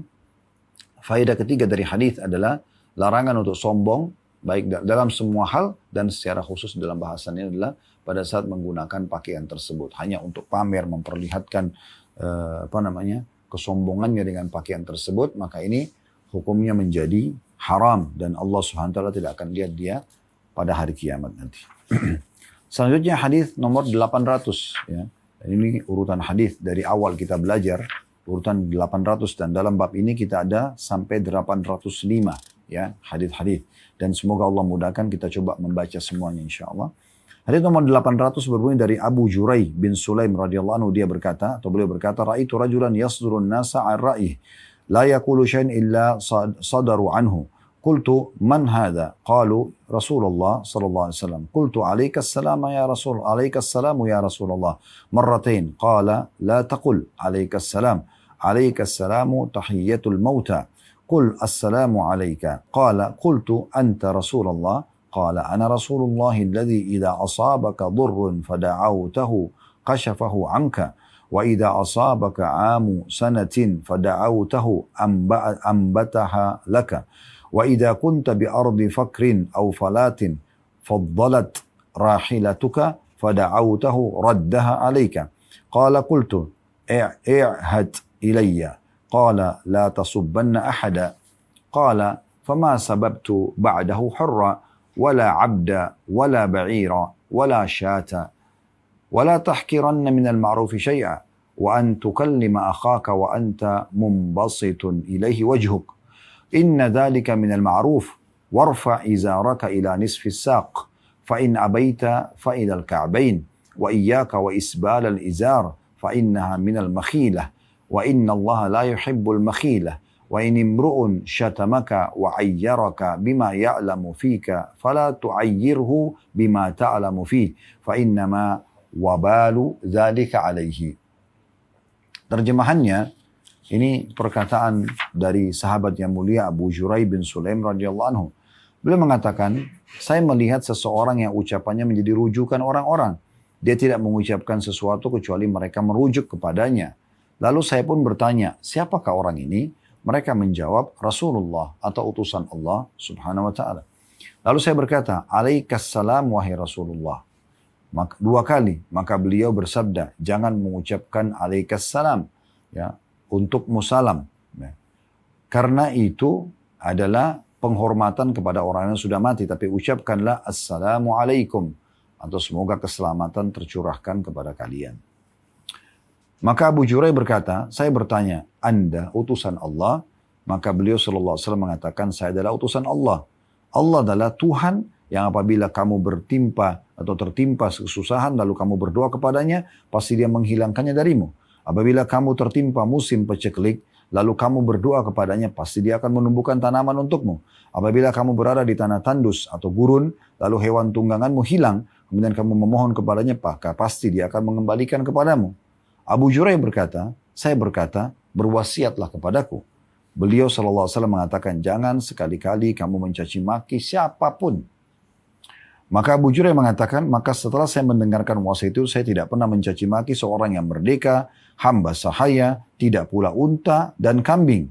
faedah ketiga dari hadis adalah larangan untuk sombong, baik dalam semua hal dan secara khusus dalam bahasannya adalah pada saat menggunakan pakaian tersebut. Hanya untuk pamer, memperlihatkan kesombongannya dengan pakaian tersebut, maka ini hukumnya menjadi haram dan Allah SWT tidak akan lihat dia pada hari kiamat nanti. Selanjutnya hadis nomor 800. Ya. Ini urutan hadis dari awal kita belajar, urutan 800, dan dalam bab ini kita ada sampai 805, ya, hadis-hadis. Dan semoga Allah mudahkan kita coba membaca semuanya insya Allah. Hadis nomor 800 berbunyi dari Abu Jurai bin Sulaim radhiyallahu anhu, dia berkata, atau beliau berkata, "Ra'aitu rajulan yasdurun nasa 'an ra'ih, la yaqulu syai'an illa sadaru anhu. Qultu man hadha? Qalu Rasulullah sallallahu alaihi wasallam. Qultu alaika assalam ya Rasul, alaika assalamu ya Rasulullah. Marratain. Qala la taqul alaika assalam. Alaika assalamu tahiyyatul mauta. Qul assalamu alayka. Qala qultu anta Rasulullah. قال أنا رسول الله الذي إذا أصابك ضر فدعوته كشفه عنك وإذا أصابك عام سنة فدعوته أنبتها لك وإذا كنت بأرض فكر أو فلات فضلت راحلتك فدعوته ردها عليك قال قلت اعهد إلي قال لا تصبن أحدا قال فما سببت بعده حرا ولا عبدا ولا بعيرا ولا شاة ولا تحكرن من المعروف شيئا وأن تكلم أخاك وأنت منبسط إليه وجهك إن ذلك من المعروف وارفع إزارك إلى نصف الساق فإن أبيت فإلى الكعبين وإياك وإسبال الإزار فإنها من المخيلة وإن الله لا يحب المخيلة وإن امرؤ شتمك وعيرك بما يعلم فيك فلا تعيره بما تعلم فيه فإنما وبال ذلك عليه. Terjemahannya, ini perkataan dari sahabat yang mulia Abu Jurai bin Sulaim radhiyallahu anhu. Beliau mengatakan, saya melihat seseorang yang ucapannya menjadi rujukan orang-orang. Dia tidak mengucapkan sesuatu kecuali mereka merujuk kepadanya. Lalu saya pun bertanya, siapakah orang ini? Mereka menjawab, Rasulullah atau utusan Allah subhanahu wa ta'ala. Lalu saya berkata, alaikassalam wahai Rasulullah. Dua kali, maka beliau bersabda, jangan mengucapkan alaikassalam, ya, untuk musalam. Ya. Karena itu adalah penghormatan kepada orang yang sudah mati, tapi ucapkanlah assalamualaikum, atau semoga keselamatan tercurahkan kepada kalian. Maka Abu Jurai berkata, saya bertanya, Anda utusan Allah? Maka beliau sallallahu alaihi wasallam mengatakan, saya adalah utusan Allah. Allah adalah Tuhan yang apabila kamu bertimpa atau tertimpa kesusahan lalu kamu berdoa kepadanya, pasti dia menghilangkannya darimu. Apabila kamu tertimpa musim peceklik, lalu kamu berdoa kepadanya, pasti dia akan menumbuhkan tanaman untukmu. Apabila kamu berada di tanah tandus atau gurun, lalu hewan tungganganmu hilang, kemudian kamu memohon kepadanya, maka pasti dia akan mengembalikan kepadamu. Abu Jurai berkata, saya berkata, berwasiatlah kepadaku. Beliau sallallahu alaihi wasallam mengatakan, jangan sekali-kali kamu mencaci maki siapapun. Maka Abu Jurai mengatakan, maka setelah saya mendengarkan wasiat itu, saya tidak pernah mencaci maki seorang yang merdeka, hamba sahaya, tidak pula unta dan kambing.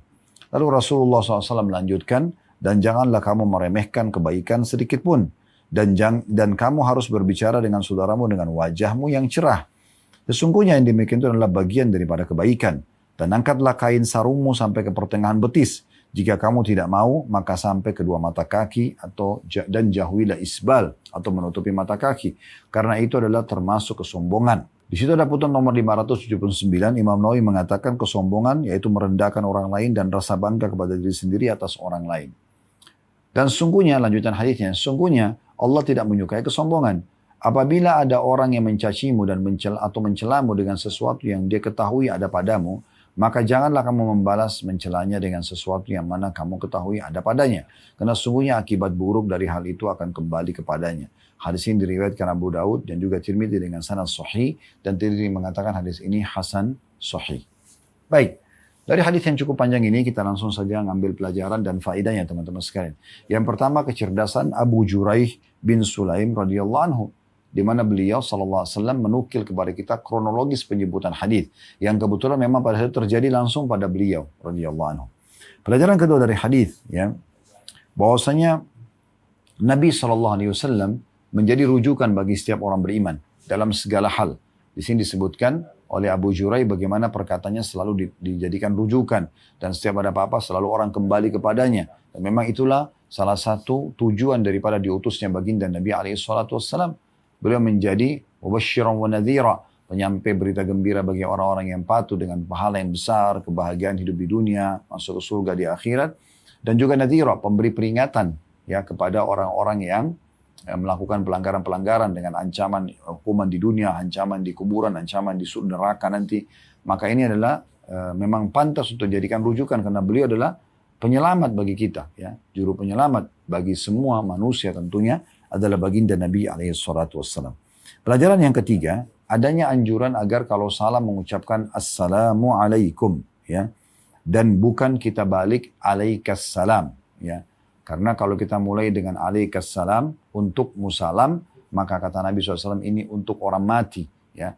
Lalu Rasulullah SAW melanjutkan, dan janganlah kamu meremehkan kebaikan sedikit pun. Dan kamu harus berbicara dengan saudaramu dengan wajahmu yang cerah. Sesungguhnya yang demikian itu adalah bagian daripada kebaikan. Dan angkatlah kain sarungmu sampai ke pertengahan betis. Jika kamu tidak mau, maka sampai kedua mata kaki dan jauhilah isbal atau menutupi mata kaki. Karena itu adalah termasuk kesombongan. Di situ ada putusan nomor 579, Imam Nawawi mengatakan kesombongan yaitu merendahkan orang lain dan rasa bangga kepada diri sendiri atas orang lain. Dan sungguhnya, lanjutan hadisnya, sungguhnya Allah tidak menyukai kesombongan. Apabila ada orang yang mencacimu dan mencelamu dengan sesuatu yang dia ketahui ada padamu, maka janganlah kamu membalas mencelanya dengan sesuatu yang mana kamu ketahui ada padanya. Karena sungguhnya akibat buruk dari hal itu akan kembali kepadanya. Hadis ini diriwayatkan Abu Daud dan juga Tirmidzi dengan sanad sahih, dan Tirmidzi mengatakan hadis ini hasan sahih. Baik, dari hadis yang cukup panjang ini kita langsung saja ngambil pelajaran dan faedahnya teman-teman sekalian. Yang pertama, kecerdasan Abu Jurai bin Sulaim radhiyallahu anhu, di mana beliau sallallahu alaihi wasallam menukil kepada kita kronologis penyebutan hadis yang kebetulan memang pada saat terjadi langsung pada beliau radhiyallahu anhu. Pelajaran kedua dari hadis, ya, bahwasanya Nabi sallallahu alaihi wasallam menjadi rujukan bagi setiap orang beriman dalam segala hal. Di sini disebutkan oleh Abu Jurai bagaimana perkataannya selalu dijadikan rujukan dan setiap ada apa-apa selalu orang kembali kepadanya. Dan memang itulah salah satu tujuan daripada diutusnya baginda Nabi alaihi salatu wassalam. Beliau menjadi mubasysyiran wa nadhira, penyampai berita gembira bagi orang-orang yang patuh dengan pahala yang besar, kebahagiaan hidup di dunia, masuk ke surga di akhirat, dan juga nadhira, pemberi peringatan ya kepada orang-orang yang melakukan pelanggaran-pelanggaran dengan ancaman hukuman di dunia, ancaman di kuburan, ancaman di neraka nanti, maka ini adalah memang pantas untuk dijadikan rujukan karena beliau adalah penyelamat bagi kita, ya, juru penyelamat bagi semua manusia tentunya adalah baginda Nabi SAW. Pelajaran yang ketiga, adanya anjuran agar kalau salam mengucapkan Assalamualaikum, ya, dan bukan kita balik alaikassalam, ya. Karena kalau kita mulai dengan alaikassalam untuk musalam, maka kata Nabi SAW ini untuk orang mati, ya.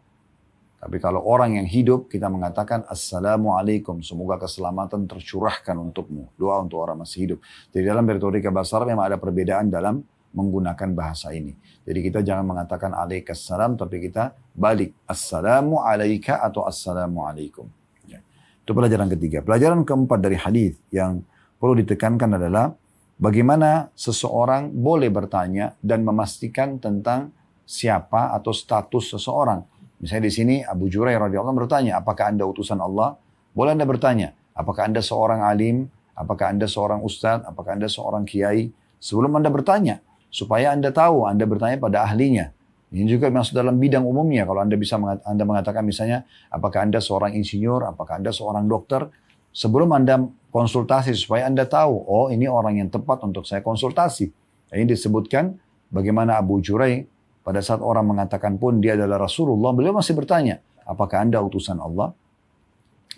Tapi kalau orang yang hidup, kita mengatakan Assalamualaikum, semoga keselamatan tercurahkan untukmu. Doa untuk orang masih hidup. Jadi dalam retorika bahasa Arab memang ada perbedaan dalam menggunakan bahasa ini. Jadi kita jangan mengatakan alaikassalam, tapi kita balik Assalamu alaika atau Assalamualaikum. Ya. Itu pelajaran ketiga. Pelajaran keempat dari hadis yang perlu ditekankan adalah bagaimana seseorang boleh bertanya dan memastikan tentang siapa atau status seseorang. Misalnya di sini Abu Jurairah radhiyallahu anhu bertanya, apakah Anda utusan Allah? Boleh Anda bertanya, apakah Anda seorang alim? Apakah Anda seorang ustadz? Apakah Anda seorang kiai? Sebelum Anda bertanya, supaya Anda tahu, Anda bertanya pada ahlinya. Ini juga masuk dalam bidang umumnya. Kalau Anda bisa Anda mengatakan misalnya, apakah Anda seorang insinyur? Apakah Anda seorang dokter? Sebelum Anda konsultasi supaya Anda tahu, oh ini orang yang tepat untuk saya konsultasi. Ini disebutkan bagaimana Abu Jurairah pada saat orang mengatakan pun dia adalah Rasulullah, beliau masih bertanya, apakah Anda utusan Allah?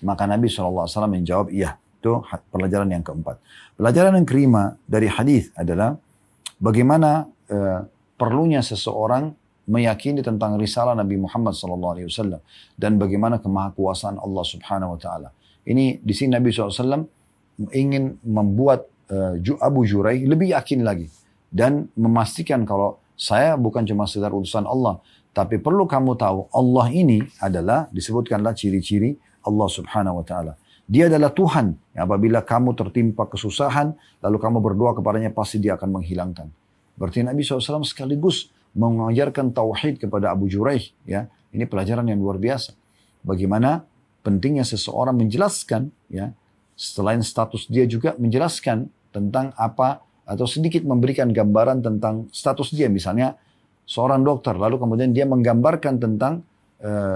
Maka Nabi SAW menjawab, iya. Itu pelajaran yang keempat. Pelajaran yang kelima dari hadis adalah bagaimana perlunya seseorang meyakini tentang risalah Nabi Muhammad SAW dan bagaimana kemahakuasaan Allah Subhanahu Wa Taala. Ini di sini Nabi SAW ingin membuat Abu Jurairah lebih yakin lagi dan memastikan kalau saya bukan cuma sekedar utusan Allah, tapi perlu kamu tahu Allah ini adalah disebutkanlah ciri-ciri Allah Subhanahu Wa Taala. Dia adalah Tuhan. Apabila kamu tertimpa kesusahan, lalu kamu berdoa kepadanya, pasti Dia akan menghilangkan. Berarti Nabi SAW sekaligus mengajarkan tauhid kepada Abu Jurairah. Ya, ini pelajaran yang luar biasa. Bagaimana pentingnya seseorang menjelaskan, ya, selain status dia juga menjelaskan tentang apa atau sedikit memberikan gambaran tentang status dia. Misalnya seorang dokter, lalu kemudian dia menggambarkan tentang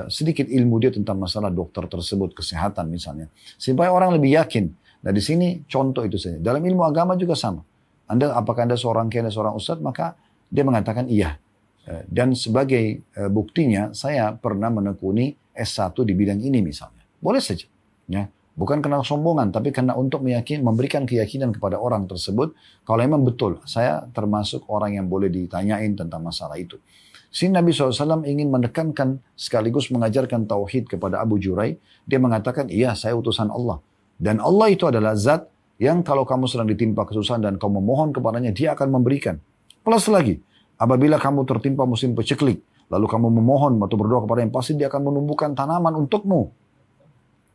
sedikit ilmu dia tentang masalah dokter tersebut, kesehatan misalnya. Supaya orang lebih yakin. Nah di sini contoh itu saja. Dalam ilmu agama juga sama. Apakah Anda seorang kiai, seorang ustadz, maka dia mengatakan iya. Dan sebagai buktinya, saya pernah menekuni S1 di bidang ini misalnya. Boleh saja. Ya. Bukan karena kesombongan, tapi karena untuk memberikan keyakinan kepada orang tersebut, kalau memang betul, saya termasuk orang yang boleh ditanyain tentang masalah itu. Sini Nabi SAW ingin menekankan sekaligus mengajarkan tauhid kepada Abu Jurairah. Dia mengatakan, iya saya utusan Allah. Dan Allah itu adalah zat yang kalau kamu sedang ditimpa kesusahan dan kamu memohon kepadanya, Dia akan memberikan. Plus lagi, apabila kamu tertimpa musim peceklik, lalu kamu memohon atau berdoa kepadanya, pasti Dia akan menumbuhkan tanaman untukmu.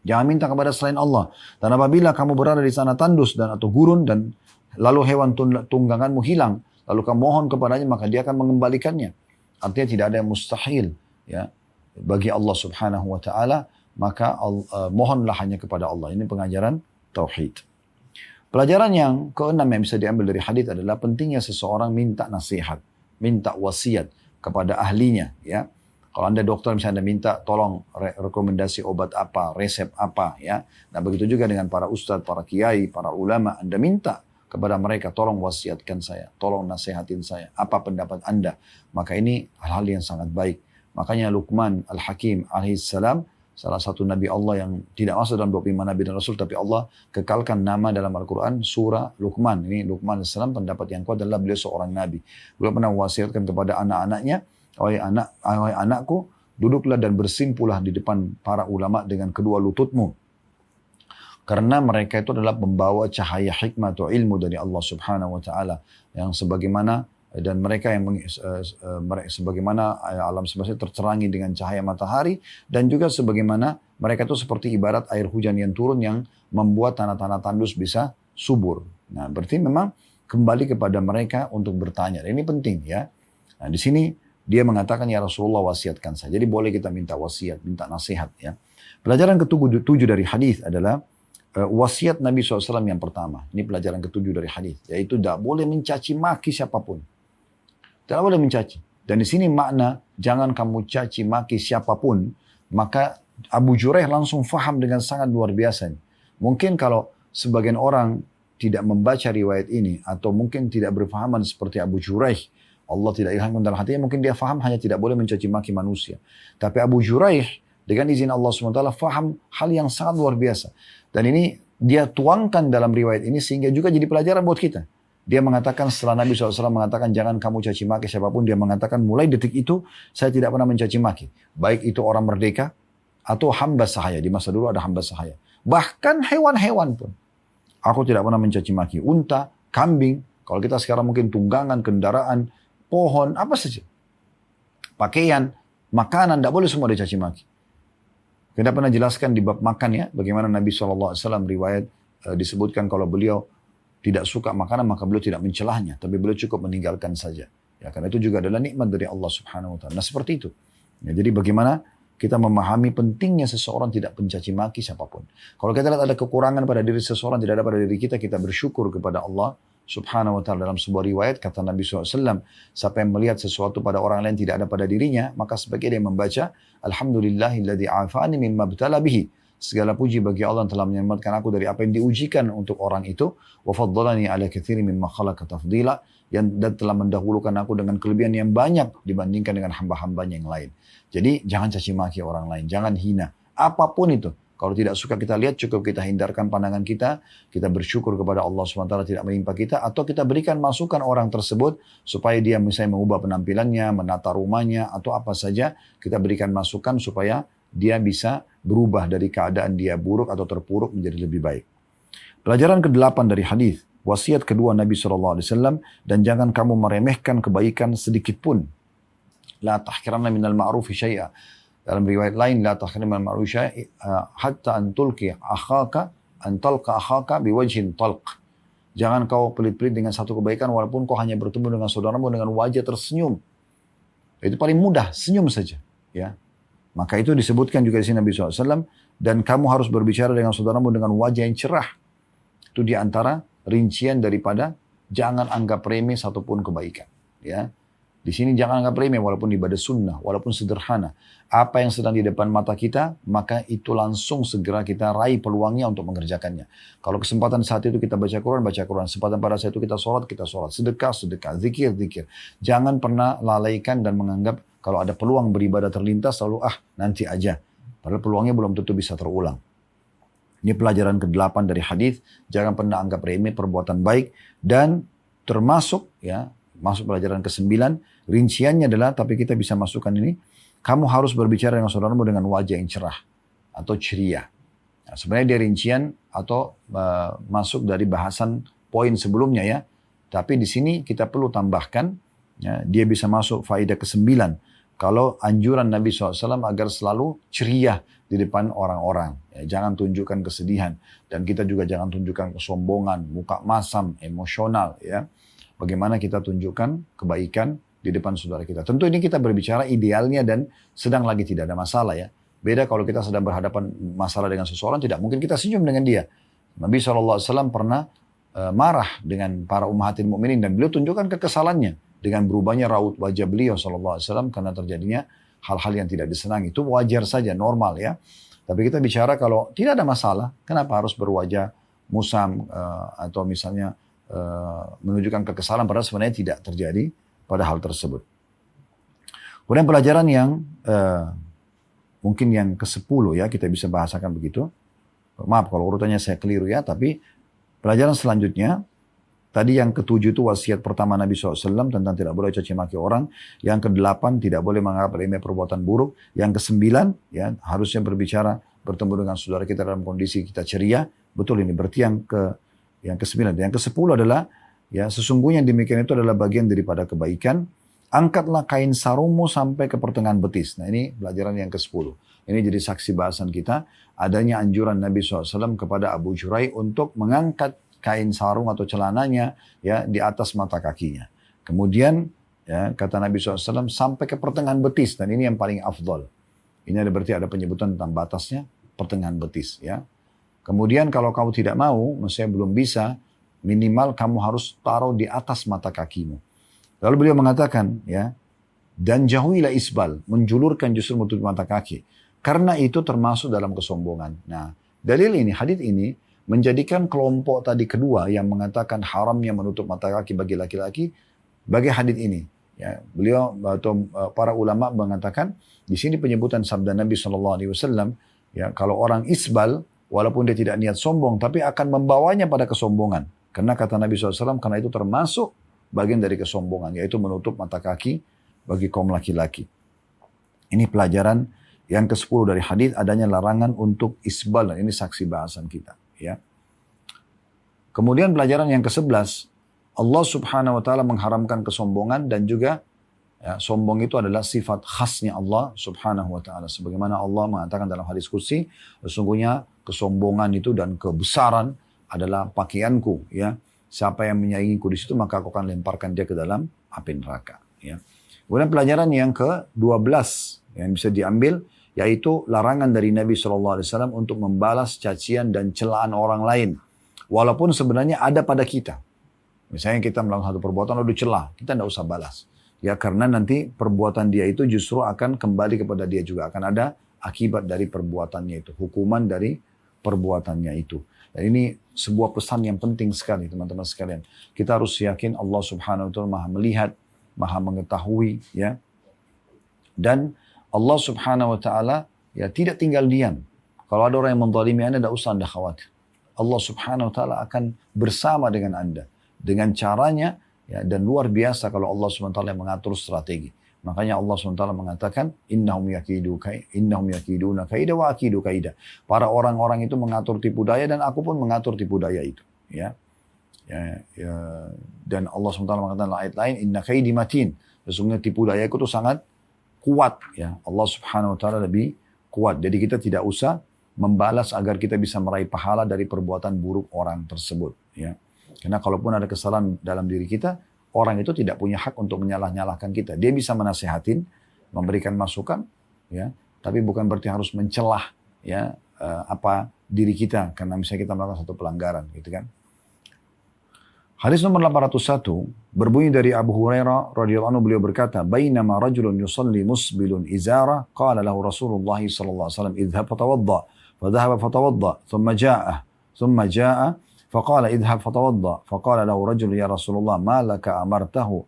Jangan minta kepada selain Allah. Dan apabila kamu berada di sana tandus dan atau gurun dan lalu hewan tungganganmu hilang, lalu kamu mohon kepadanya, maka Dia akan mengembalikannya. Artinya tidak ada yang mustahil, ya, bagi Allah Subhanahu Wa Taala. Maka mohonlah hanya kepada Allah. Ini pengajaran tauhid. Pelajaran yang keenam yang bisa diambil dari hadis adalah pentingnya seseorang minta nasihat, minta wasiat kepada ahlinya, ya. Kalau Anda dokter misalnya Anda minta tolong rekomendasi obat apa, resep apa, ya. Nah begitu juga dengan para ustadz, para kiai, para ulama, Anda minta kepada mereka, tolong wasiatkan saya, tolong nasihatin saya, apa pendapat Anda. Maka ini hal-hal yang sangat baik. Makanya Luqman Al-Hakim alaihissalam, salah satu Nabi Allah yang tidak masuk dalam 25 Nabi dan Rasul, tapi Allah kekalkan nama dalam Al-Quran, surah Luqman. Ini Luqman AS, pendapat yang kuat adalah beliau seorang Nabi. Beliau pernah wasiatkan kepada anak-anaknya, wahai anakku, duduklah dan bersimpulah di depan para ulama dengan kedua lututmu. Karena mereka itu adalah pembawa cahaya hikmah atau ilmu dari Allah Subhanahu Wa Taala, yang sebagaimana dan mereka yang sebagaimana alam semesta tercerangi dengan cahaya matahari, dan juga sebagaimana mereka itu seperti ibarat air hujan yang turun yang membuat tanah-tanah tandus bisa subur. Nah, berarti memang kembali kepada mereka untuk bertanya. Dan ini penting, ya. Nah, di sini dia mengatakan, ya Rasulullah wasiatkan saya. Jadi boleh kita minta wasiat, minta nasihat, ya. Pelajaran ketujuh dari hadis adalah wasiat Nabi SAW yang pertama. Ini pelajaran ketujuh dari hadis, yaitu tidak boleh mencaci maki siapapun. Tidak boleh mencaci. Dan di sini makna jangan kamu caci maki siapapun. Maka Abu Juraih langsung faham dengan sangat luar biasa. Mungkin kalau sebagian orang tidak membaca riwayat ini atau mungkin tidak berfahaman seperti Abu Juraih, Allah tidak ilhamkan dalam hatinya, mungkin dia faham hanya tidak boleh mencaci maki manusia. Tapi Abu Juraih dengan izin Allah SWT faham hal yang sangat luar biasa. Dan ini dia tuangkan dalam riwayat ini sehingga juga jadi pelajaran buat kita. Dia mengatakan setelah Nabi SAW mengatakan jangan kamu caci maki siapapun, dia mengatakan mulai detik itu saya tidak pernah mencaci maki. Baik itu orang merdeka atau hamba sahaya. Di masa dulu ada hamba sahaya. Bahkan hewan-hewan pun. Aku tidak pernah mencaci maki. Unta, kambing, kalau kita sekarang mungkin tunggangan, kendaraan, pohon, apa saja. Pakaian, makanan, tidak boleh semua dicaci maki. Kita pernah jelaskan di bab makan ya, bagaimana Nabi SAW riwayat disebutkan kalau beliau tidak suka makanan maka beliau tidak mencelahnya, tapi beliau cukup meninggalkan saja. Ya, karena itu juga adalah nikmat dari Allah Subhanahu Wa Taala. Nah seperti itu. Ya, jadi bagaimana kita memahami pentingnya seseorang tidak mencaci maki siapapun. Kalau kita lihat ada kekurangan pada diri seseorang tidak ada pada diri kita, kita bersyukur kepada Allah Subhanahu Wa Taala. Dalam sebuah riwayat kata Nabi SAW, siapa yang melihat sesuatu pada orang lain tidak ada pada dirinya, maka sebaiknya dia membaca Alhamdulillahilladzi afani mimma btala bihi. Segala puji bagi Allah yang telah menyelamatkan aku dari apa yang diujikan untuk orang itu. Wa faddalani ala katsiri mimma khalaqa tafdila. Dan telah mendahulukan aku dengan kelebihan yang banyak dibandingkan dengan hamba-hambanya yang lain. Jadi jangan caci maki orang lain, jangan hina. Apapun itu. Kalau tidak suka kita lihat, cukup kita hindarkan pandangan kita. Kita bersyukur kepada Allah SWT tidak menimpa kita. Atau kita berikan masukan orang tersebut. Supaya dia misalnya mengubah penampilannya, menata rumahnya, atau apa saja. Kita berikan masukan supaya dia bisa berubah dari keadaan dia buruk atau terpuruk menjadi lebih baik. Pelajaran ke-8 dari hadis, wasiat kedua Nabi SAW, dan jangan kamu meremehkan kebaikan sedikit pun. La tahkiranna minal ma'rufi syai'a. Dalam riwayat lain, la tahkiranna minal ma'rufi syai'a hatta an talqa akhaka biwajhin talq. Jangan kau pelit-pelit dengan satu kebaikan walaupun kau hanya bertemu dengan saudaramu dengan wajah tersenyum. Itu paling mudah, senyum saja, ya. Maka itu disebutkan juga di sini Nabi SAW. Dan kamu harus berbicara dengan saudaramu dengan wajah yang cerah. Itu diantara rincian daripada jangan anggap remeh satupun kebaikan. Ya, di sini jangan anggap remeh walaupun ibadah sunnah, walaupun sederhana. Apa yang sedang di depan mata kita, maka itu langsung segera kita raih peluangnya untuk mengerjakannya. Kalau kesempatan saat itu kita baca Quran, baca Quran. Kesempatan pada saat itu kita sholat. Sedekah, zikir. Jangan pernah lalaikan dan menganggap kalau ada peluang beribadah terlintas, selalu nanti aja. Padahal peluangnya belum tentu bisa terulang. Ini pelajaran ke-8 dari hadis. Jangan pernah anggap remeh perbuatan baik. Dan termasuk, ya, masuk pelajaran ke-9. Rinciannya adalah, tapi kita bisa masukkan ini. Kamu harus berbicara dengan saudaramu dengan wajah yang cerah. Atau ceria. Nah, sebenarnya dia rincian atau masuk dari bahasan poin sebelumnya ya. Tapi di sini kita perlu tambahkan. Ya, dia bisa masuk faedah ke-9. Kalau anjuran Nabi SAW agar selalu ceria di depan orang-orang. Ya, jangan tunjukkan kesedihan. Dan kita juga jangan tunjukkan kesombongan, muka masam, emosional. Ya. Bagaimana kita tunjukkan kebaikan di depan saudara kita. Tentu ini kita berbicara idealnya dan sedang lagi tidak ada masalah ya. Beda kalau kita sedang berhadapan masalah dengan seseorang, tidak mungkin kita senyum dengan dia. Nabi SAW pernah marah dengan para ummahatil mukminin dan beliau tunjukkan kekesalannya. Dengan berubahnya raut wajah beliau SAW karena terjadinya hal-hal yang tidak disenangi. Itu wajar saja, normal ya. Tapi kita bicara kalau tidak ada masalah, kenapa harus berwajah musam atau misalnya menunjukkan kekesalan padahal sebenarnya tidak terjadi pada hal tersebut. Kemudian pelajaran yang mungkin yang ke-10 ya, kita bisa bahasakan begitu. Maaf kalau urutannya saya keliru ya, tapi pelajaran selanjutnya, tadi yang ke-7 itu wasiat pertama Nabi SAW tentang tidak boleh caci maki orang. Yang ke-8 tidak boleh menganggap remeh perbuatan buruk. Yang ke-9 ya harusnya berbicara bertemu dengan saudara kita dalam kondisi kita ceria. Betul ini berarti yang ke-9. Yang ke-10 adalah ya sesungguhnya demikian itu adalah bagian daripada kebaikan. Angkatlah kain sarungmu sampai ke pertengahan betis. Nah ini pelajaran yang ke-10. Ini jadi saksi bahasan kita adanya anjuran Nabi SAW kepada Abu Juraih untuk mengangkat kain sarung atau celananya ya di atas mata kakinya. Kemudian ya kata Nabi SAW sampai ke pertengahan betis dan ini yang paling afdol. Ini ada berarti ada penyebutan tentang batasnya pertengahan betis ya. Kemudian kalau kamu tidak mau, maksudnya belum bisa, minimal kamu harus taruh di atas mata kakimu. Lalu beliau mengatakan, ya, dan jauhilah isbal, menjulurkan justru menutup mata kaki. Karena itu termasuk dalam kesombongan. Nah, dalil ini, hadits ini, menjadikan kelompok tadi kedua yang mengatakan haramnya menutup mata kaki bagi laki-laki, bagi hadits ini. Ya, beliau atau para ulama mengatakan, di sini penyebutan sabda Nabi SAW, ya, kalau orang isbal, walaupun dia tidak niat sombong, tapi akan membawanya pada kesombongan. Karena kata Nabi SAW, karena itu termasuk bagian dari kesombongan, yaitu menutup mata kaki bagi kaum laki-laki. Ini pelajaran yang ke-10 dari hadis, adanya larangan untuk isbal, dan ini saksi bahasan kita. Ya. Kemudian pelajaran yang ke-11, Allah Subhanahu wa taala mengharamkan kesombongan, dan juga ya, sombong itu adalah sifat khasnya Allah Subhanahu wa taala. Sebagaimana Allah mengatakan dalam hadis qudsi, sesungguhnya kesombongan itu dan kebesaran adalah pakaianku, ya. Siapa yang menyaingiku di situ, maka aku akan lemparkan dia ke dalam api neraka, ya. Kemudian pelajaran yang ke-12 yang bisa diambil, yaitu larangan dari Nabi SAW untuk membalas cacian dan celaan orang lain. Walaupun sebenarnya ada pada kita. Misalnya kita melakukan satu perbuatan lalu dicela, kita tidak usah balas. Ya, karena nanti perbuatan dia itu justru akan kembali kepada dia juga. Akan ada akibat dari perbuatannya itu. Hukuman dari perbuatannya itu. Dan ini sebuah pesan yang penting sekali teman-teman sekalian. Kita harus yakin Allah Subhanahu wa taala Maha melihat, Maha mengetahui, ya. Dan Allah Subhanahu wa taala ya tidak tinggal diam. Kalau ada orang yang menzalimi Anda, tidak usah Anda khawatir. Allah Subhanahu wa taala akan bersama dengan Anda dengan caranya, ya, dan luar biasa kalau Allah Subhanahu wa taala yang mengatur strategi. Makanya Allah Subhanahu wa taala mengatakan innahum yakiduna kaida wa akidu kaida. Para orang-orang itu mengatur tipu daya dan aku pun mengatur tipu daya itu, ya. Dan Allah SWT mengatakan ayat lain, inna kaidi matin, sesungguhnya tipu dayaku itu sangat kuat, ya. Allah Subhanahu wa taala lebih kuat. Jadi kita tidak usah membalas agar kita bisa meraih pahala dari perbuatan buruk orang tersebut, ya. Karena kalaupun ada kesalahan dalam diri kita, orang itu tidak punya hak untuk menyalah-nyalahkan kita. Dia bisa menasihatin, memberikan masukan, ya, tapi bukan berarti harus mencelah, ya, apa diri kita karena misalnya kita melakukan satu pelanggaran, gitu kan. Hadis nomor 801 berbunyi dari Abu Hurairah radhiyallahu anhu, beliau berkata, "Bainama rajulun yusalli musbilun izara, qala lahu Rasulullah sallallahu alaihi wasallam, idhhab fatawadda." Fadhahaba fatawadda, thumma jaa'a, faqala idhhab fatawadda. Faqala lahu rajul, ya Rasulullah, ma laka amartahu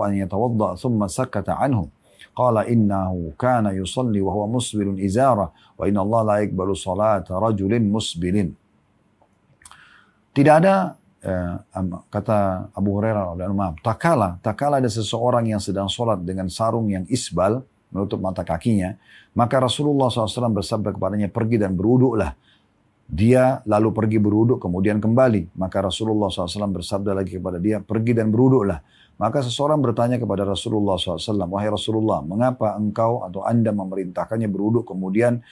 an yatawadda, thumma sakata anhu. Qala innahu kana yusalli wa huwa musbilun izara, wa inna Allah la yaqbalu salata rajulin musbilin. Tidak ada, kata Abu Hurairah, tak kala ada seseorang yang sedang sholat dengan sarung yang isbal, menutup mata kakinya, maka Rasulullah SAW bersabda kepadanya, pergi dan berwuduklah. Dia lalu pergi berwuduk, kemudian kembali. Maka Rasulullah SAW bersabda lagi kepada dia, pergi dan berwuduklah. Maka seseorang bertanya kepada Rasulullah SAW, wahai Rasulullah, mengapa engkau atau anda memerintahkannya berwuduk, kemudian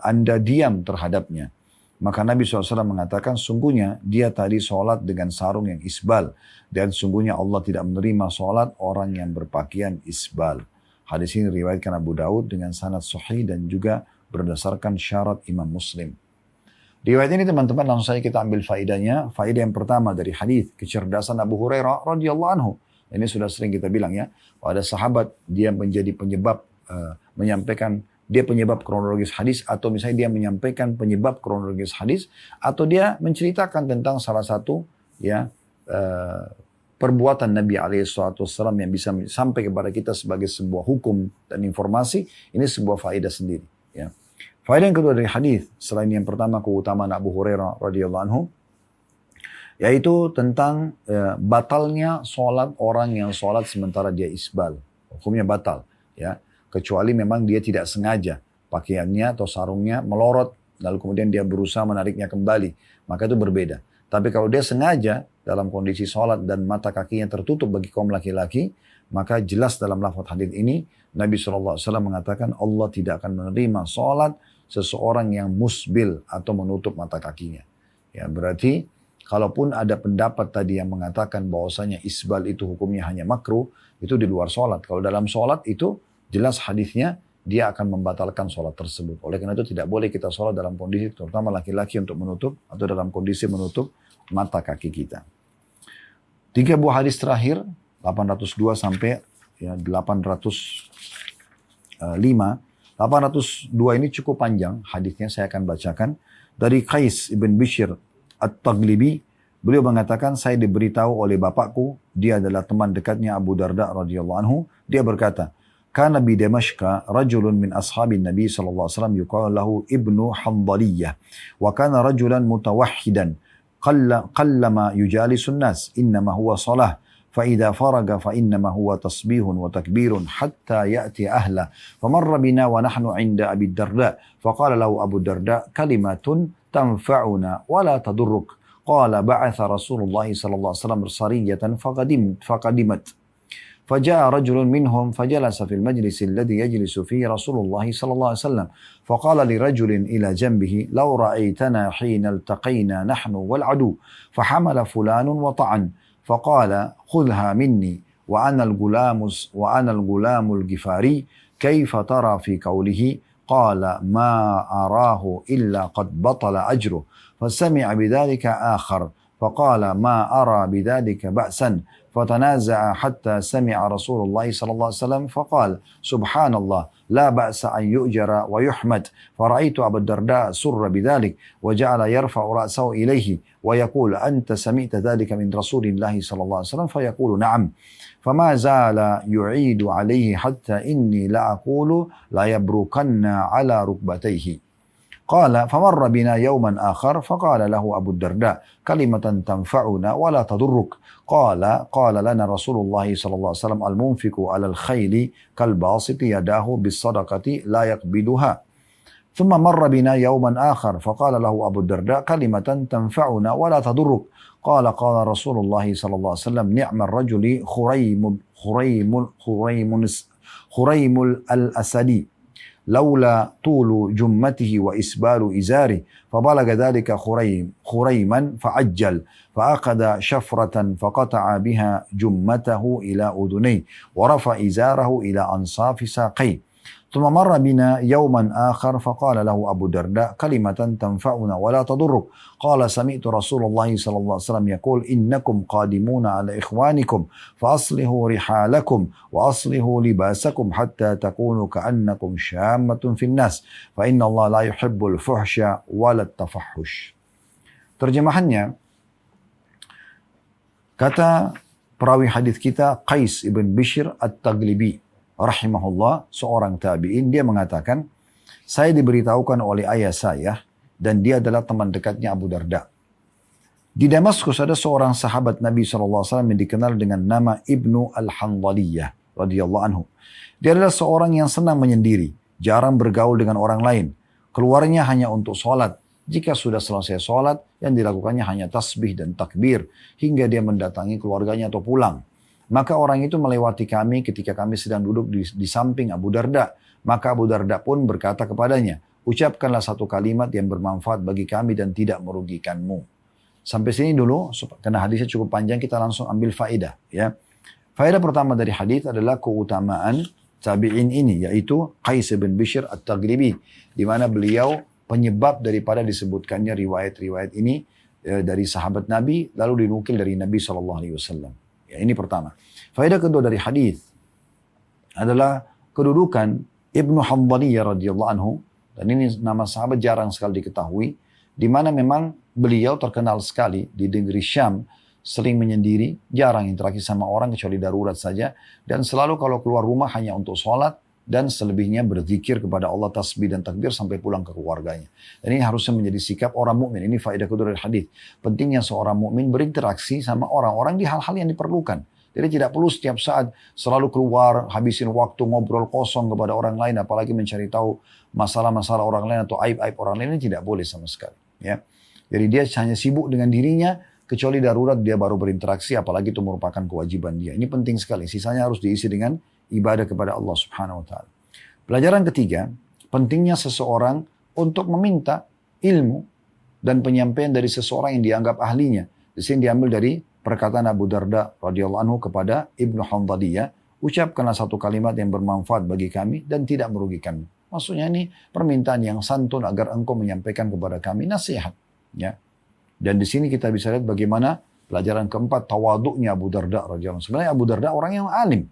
anda diam terhadapnya? Maka Nabi SAW mengatakan, sungguhnya dia tadi sholat dengan sarung yang isbal. Dan sungguhnya Allah tidak menerima sholat orang yang berpakaian isbal. Hadis ini riwayatkan Abu Daud dengan sanad sahih dan juga berdasarkan syarat Imam Muslim. Riwayat ini teman-teman langsung saja kita ambil faedahnya. Faedah yang pertama dari hadis, kecerdasan Abu Hurairah radhiyallahu anhu. Ini sudah sering kita bilang, ya. Ada sahabat dia menjadi penyebab menyampaikan, dia penyebab kronologis hadis, atau misalnya dia menyampaikan penyebab kronologis hadis, atau dia menceritakan tentang salah satu, ya, perbuatan Nabi SAW yang bisa sampai kepada kita sebagai sebuah hukum dan informasi. Ini sebuah faedah sendiri, ya. Faedah yang kedua dari hadis, selain yang pertama keutamaan Abu Hurairah radhiyallahu anhu, yaitu tentang batalnya sholat orang yang sholat sementara dia isbal. Hukumnya batal, ya. Kecuali memang dia tidak sengaja pakaiannya atau sarungnya melorot, lalu kemudian dia berusaha menariknya kembali, maka itu berbeda. Tapi kalau dia sengaja dalam kondisi sholat dan mata kakinya tertutup bagi kaum laki-laki, maka jelas dalam lafaz hadis ini Nabi SAW mengatakan Allah tidak akan menerima sholat seseorang yang musbil atau menutup mata kakinya. Ya, berarti kalaupun ada pendapat tadi yang mengatakan bahwasanya isbal itu hukumnya hanya makruh, itu di luar sholat. Kalau dalam sholat itu jelas hadisnya dia akan membatalkan sholat tersebut. Oleh karena itu tidak boleh kita sholat dalam kondisi, terutama laki-laki, untuk menutup atau dalam kondisi menutup mata kaki kita. Tiga buah hadis terakhir, 802 sampai ya, 805. 802 ini cukup panjang hadisnya, saya akan bacakan. Dari Qais ibn Bishr At-Taglibi, beliau mengatakan, saya diberitahu oleh bapakku, dia adalah teman dekatnya Abu Darda radhiyallahu anhu. Dia berkata, kana bi Damashqa rajulun min ashabin Nabi sallallahu alaihi wasallam yuqalu lahu Ibnu Hanbaliyah wa kana rajulan mutawahhidan qallama yujalisun nas innama huwa salah فإذا فرغ فإنما هو تصبيح وتكبير حتى يأتي أهله فمر بنا ونحن عند أبي الدرداء فقال له أبو الدرداء كلمة تنفعنا ولا تضرك قال بعث رسول الله صلى الله عليه وسلم سرية فقدمت فجاء رجل منهم فجلس في المجلس الذي يجلس فيه رسول الله صلى الله عليه وسلم فقال لرجل إلى جنبه لو رأيتنا حين التقينا نحن والعدو فحمل فلان وطعن فقال خذها مني وأنا الغلام الجفاري كيف ترى في قوله قال ما أراه إلا قد بطل أجره فسمع بذلك آخر فقال ما أرى بذلك بأسا فتنازع حتى سمع رسول الله صلى الله عليه وسلم فقال سبحان الله لا بأس أن يؤجر ويحمد فرأيت أبا الدرداء سر بذلك وجعل يرفع رأسه إليه ويقول أنت سمعت ذلك من رسول الله صلى الله عليه وسلم فيقول نعم فما زال يعيد عليه حتى إني لأقول لا يبركن على ركبتيه قال فمر بنا يوما آخر فقال له أبو الدرداء كلمة تنفعنا ولا تضرك قال لنا رسول الله صلى الله عليه وسلم المنفق على الخيل كالباسط يداه بالصدقة لا يقبلها ثم مر بنا يوما آخر فقال له أبو الدرداء كلمة تنفعنا ولا تضرك قال رسول الله صلى الله عليه وسلم نعم الرجل خريم الأسدي لولا طول جمته وإسبال إزاره فبلغ ذلك خريما فعجل فأخذ شفرة فقطع بها جمته إلى أذنيه ورفع إزاره إلى أنصاف ساقيه ثم مر بنا يوما آخر فقال له أبو الدرداء كلمة تنفعنا ولا تضرك قال سمعت رسول الله صلى الله عليه وسلم يقول إنكم قادمون على إخوانكم فأصلحوا رحالكم وأصلحوا لباسكم حتى تكونوا كأنكم شامة في الناس فإن الله لا يحب الفحش ولا التفحش. Terjemahannya, kata perawi hadis kita Qais ibn Bishr At-Taglibi rahimahullah, seorang tabi'in, dia mengatakan, saya diberitahukan oleh ayah saya dan dia adalah teman dekatnya Abu Darda. Di Damaskus ada seorang sahabat Nabi SAW yang dikenal dengan nama Ibnu Al-Hanbaliyah radhiyallahu anhu. Dia adalah seorang yang senang menyendiri, jarang bergaul dengan orang lain. Keluarnya hanya untuk sholat. Jika sudah selesai sholat, yang dilakukannya hanya tasbih dan takbir hingga dia mendatangi keluarganya atau pulang. Maka orang itu melewati kami ketika kami sedang duduk di samping Abu Darda. Maka Abu Darda pun berkata kepadanya, ucapkanlah satu kalimat yang bermanfaat bagi kami dan tidak merugikanmu. Sampai sini dulu, karena hadisnya cukup panjang, kita langsung ambil faedah. Ya. Faedah pertama dari hadis adalah keutamaan tabi'in ini, yaitu Qais bin Bishr At-Taglibi, di mana beliau penyebab daripada disebutkannya riwayat-riwayat ini dari sahabat Nabi, lalu dinukil dari Nabi SAW. Ya, ini pertama. Faedah kedua dari hadis adalah kedudukan Ibnu Hanbaliyah radhiyallahu anhu, dan ini nama sahabat jarang sekali diketahui, di mana memang beliau terkenal sekali di negeri Syam, sering menyendiri, jarang interaksi sama orang kecuali darurat saja, dan selalu kalau keluar rumah hanya untuk sholat, dan selebihnya berzikir kepada Allah, tasbih dan takbir sampai pulang ke keluarganya. Dan ini harusnya menjadi sikap orang mukmin. Ini faedah kedua dari hadis. Pentingnya seorang mukmin berinteraksi sama orang-orang di hal-hal yang diperlukan. Jadi tidak perlu setiap saat selalu keluar, habisin waktu ngobrol kosong kepada orang lain, apalagi mencari tahu masalah-masalah orang lain atau aib-aib orang lain, ini tidak boleh sama sekali. Ya. Jadi dia hanya sibuk dengan dirinya, kecuali darurat dia baru berinteraksi, apalagi itu merupakan kewajiban dia. Ini penting sekali. Sisanya harus diisi dengan ibadah kepada Allah Subhanahu wa taala. Pelajaran ketiga, pentingnya seseorang untuk meminta ilmu dan penyampaian dari seseorang yang dianggap ahlinya. Di sini diambil dari perkataan Abu Darda radhiyallahu anhu kepada Ibnu Hanbaliyah, ucapkanlah satu kalimat yang bermanfaat bagi kami dan tidak merugikan. Maksudnya ini permintaan yang santun agar engkau menyampaikan kepada kami nasihat. Ya. Dan di sini kita bisa lihat bagaimana Pelajaran keempat, tawaduknya Abu Darda radhiyallahu anhu. Sebenarnya Abu Darda orang yang alim.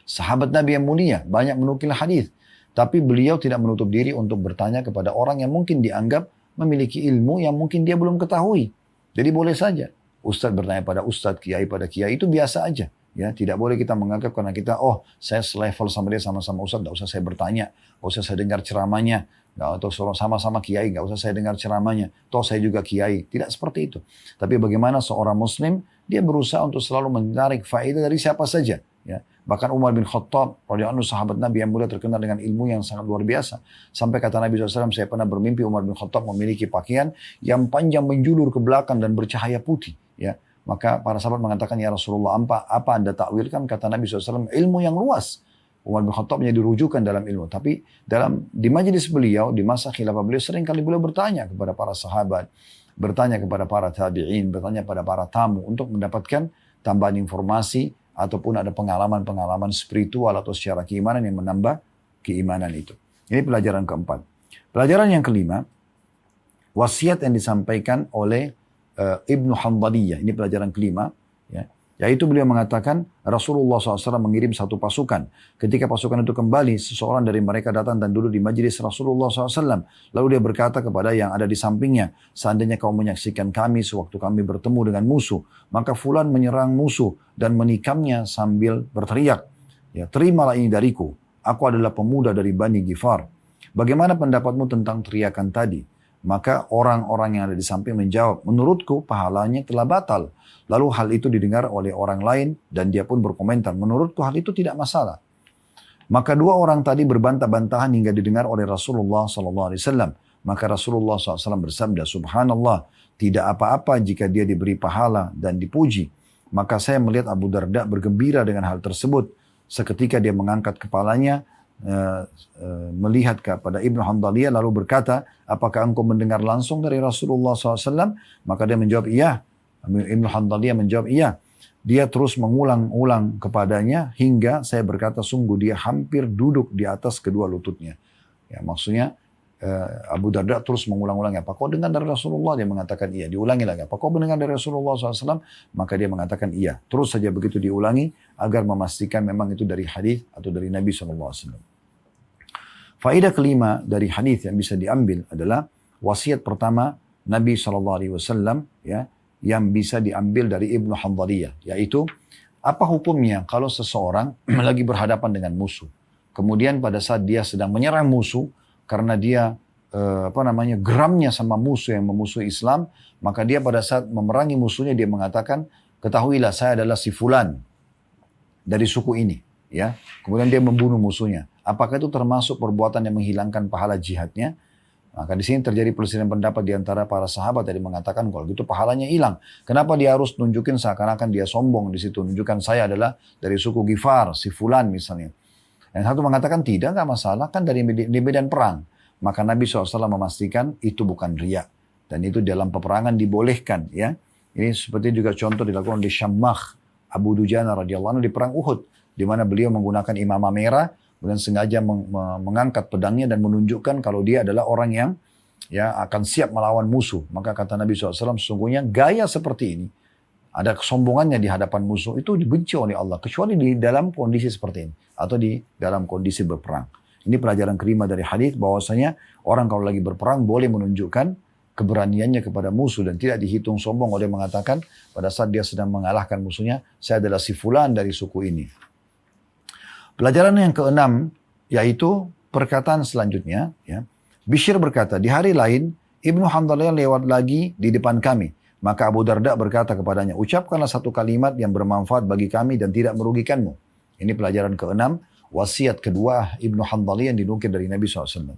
Sahabat Nabi yang mulia, banyak menukil hadis. Tapi beliau tidak menutup diri untuk bertanya kepada orang yang mungkin dianggap memiliki ilmu yang mungkin dia belum ketahui. Jadi boleh saja. Ustadz bertanya pada ustadz, kiai pada kiai, itu biasa aja. Ya, tidak boleh kita menganggap karena kita, oh saya selevel sama dia, sama-sama ustadz, nggak usah saya bertanya, nggak usah saya dengar ceramahnya, atau sama-sama kiai, nggak usah saya dengar ceramahnya, toh saya juga kiai. Tidak seperti itu. Tapi bagaimana seorang muslim, dia berusaha untuk selalu menarik faedah dari siapa saja. Ya. Bahkan Umar bin Khattab, radhiyallahu anhu, sahabat Nabi yang mulia terkenal dengan ilmu yang sangat luar biasa. Sampai kata Nabi SAW, saya pernah bermimpi Umar bin Khattab memiliki pakaian yang panjang menjulur ke belakang dan bercahaya putih. Ya. Maka para sahabat mengatakan, ya Rasulullah, apa anda takwilkan? Kata Nabi SAW, ilmu yang luas. Umar bin Khattab menjadi rujukan dalam ilmu. Tapi di majelis beliau, di masa khilafah beliau, sering kali beliau bertanya kepada para sahabat, bertanya kepada para tabi'in, bertanya kepada para tamu untuk mendapatkan tambahan informasi ataupun ada pengalaman-pengalaman spiritual atau secara keimanan yang menambah keimanan itu. Ini pelajaran keempat. Pelajaran yang kelima, wasiat yang disampaikan oleh Ibnu Hanbaliyah, ini pelajaran kelima, ya, yaitu beliau mengatakan Rasulullah SAW mengirim satu pasukan. Ketika pasukan itu kembali, seseorang dari mereka datang dan duduk di majelis Rasulullah SAW. Lalu dia berkata kepada yang ada di sampingnya, seandainya kau menyaksikan kami sewaktu kami bertemu dengan musuh, maka fulan menyerang musuh dan menikamnya sambil berteriak, ya, terimalah ini dariku, aku adalah pemuda dari Bani Ghifar. Bagaimana pendapatmu tentang teriakan tadi? Maka orang-orang yang ada di samping menjawab, menurutku pahalanya telah batal. Lalu hal itu didengar oleh orang lain dan dia pun berkomentar, menurutku hal itu tidak masalah. Maka dua orang tadi berbantah-bantahan hingga didengar oleh Rasulullah SAW. Maka Rasulullah SAW bersabda, subhanallah, tidak apa-apa jika dia diberi pahala dan dipuji. Maka saya melihat Abu Darda bergembira dengan hal tersebut. Seketika dia mengangkat kepalanya, melihat kepada Ibnu Hanbaliyah lalu berkata, apakah engkau mendengar langsung dari Rasulullah SAW? Maka dia menjawab, iya. Ibnu Hanbaliyah menjawab, iya. Dia terus mengulang-ulang kepadanya hingga saya berkata, sungguh dia hampir duduk di atas kedua lututnya. Ya, maksudnya Abu Darda terus mengulang-ulang, apa kau dengar dari Rasulullah? Dia mengatakan iya. Diulangi lagi, apa kau mendengar dari Rasulullah SAW? Maka dia mengatakan iya. Terus saja begitu diulangi agar memastikan memang itu dari hadis atau dari Nabi SAW. Faedah kelima dari hadis yang bisa diambil adalah wasiat pertama Nabi SAW, ya, yang bisa diambil dari Ibnu Hanbaliyah, yaitu apa hukumnya kalau seseorang lagi berhadapan dengan musuh, kemudian pada saat dia sedang menyerang musuh karena dia geramnya sama musuh yang memusuhi Islam, maka dia pada saat memerangi musuhnya dia mengatakan, ketahuilah saya adalah si fulan dari suku ini, ya. Kemudian dia membunuh musuhnya. Apakah itu termasuk perbuatan yang menghilangkan pahala jihadnya? Maka di sini terjadi perselisihan pendapat di antara para sahabat yang mengatakan kalau gitu pahalanya hilang. Kenapa dia harus nunjukin seakan-akan dia sombong di situ, nunjukkan saya adalah dari suku Ghifar, si fulan misalnya. Yang satu mengatakan tidak, nggak masalah, kan dari medan perang. Maka Nabi SAW memastikan itu bukan riya. Dan itu dalam peperangan dibolehkan, ya. Ini seperti juga contoh dilakukan di Syammah Abu Dujana radhiyallahu anhu di perang Uhud, di mana beliau menggunakan imamah merah, kemudian sengaja mengangkat pedangnya dan menunjukkan kalau dia adalah orang yang, ya, akan siap melawan musuh. Maka kata Nabi SAW, sesungguhnya gaya seperti ini, ada kesombongannya di hadapan musuh, itu dibenci oleh Allah. Kecuali di dalam kondisi seperti ini, atau di dalam kondisi berperang. Ini pelajaran kelima dari hadis bahwasanya orang kalau lagi berperang boleh menunjukkan keberaniannya kepada musuh dan tidak dihitung sombong oleh mengatakan pada saat dia sedang mengalahkan musuhnya, saya adalah si fulan dari suku ini. Pelajaran yang keenam yaitu perkataan selanjutnya, ya. Bishr berkata, di hari lain Ibnu Hanbaliyah lewat lagi di depan kami. Maka Abu Darda berkata kepadanya, ucapkanlah satu kalimat yang bermanfaat bagi kami dan tidak merugikanmu. Ini pelajaran keenam, wasiat kedua Ibnu Hanbaliyah yang dinukil dari Nabi SAW.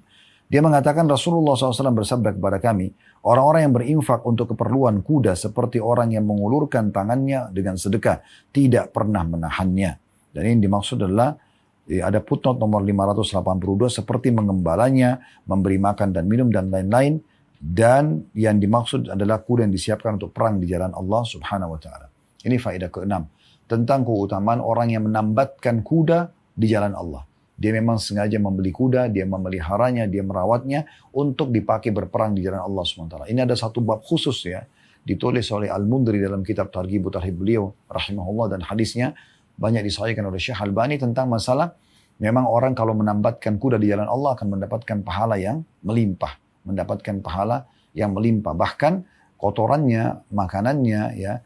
Dia mengatakan Rasulullah SAW bersabda kepada kami, orang-orang yang berinfak untuk keperluan kuda seperti orang yang mengulurkan tangannya dengan sedekah, tidak pernah menahannya. Dan ini dimaksud adalah, ada footnote nomor 582, seperti mengembalanya, memberi makan dan minum dan lain-lain. Dan yang dimaksud adalah kuda yang disiapkan untuk perang di jalan Allah Subhanahu wa ta'ala. Ini faedah keenam. Tentang keutamaan orang yang menambatkan kuda di jalan Allah. Dia memang sengaja membeli kuda, dia memeliharanya, dia merawatnya untuk dipakai berperang di jalan Allah Subhanahu wa ta'ala. Ini ada satu bab khusus, ya. ditulis oleh Al-Mundhiri dalam kitab Targhib Tarhib beliau rahimahullah, dan hadisnya banyak disahihkan oleh Syekh Albani tentang masalah memang orang kalau menambatkan kuda di jalan Allah akan mendapatkan pahala yang melimpah, mendapatkan pahala yang melimpah. Bahkan kotorannya, makanannya, ya,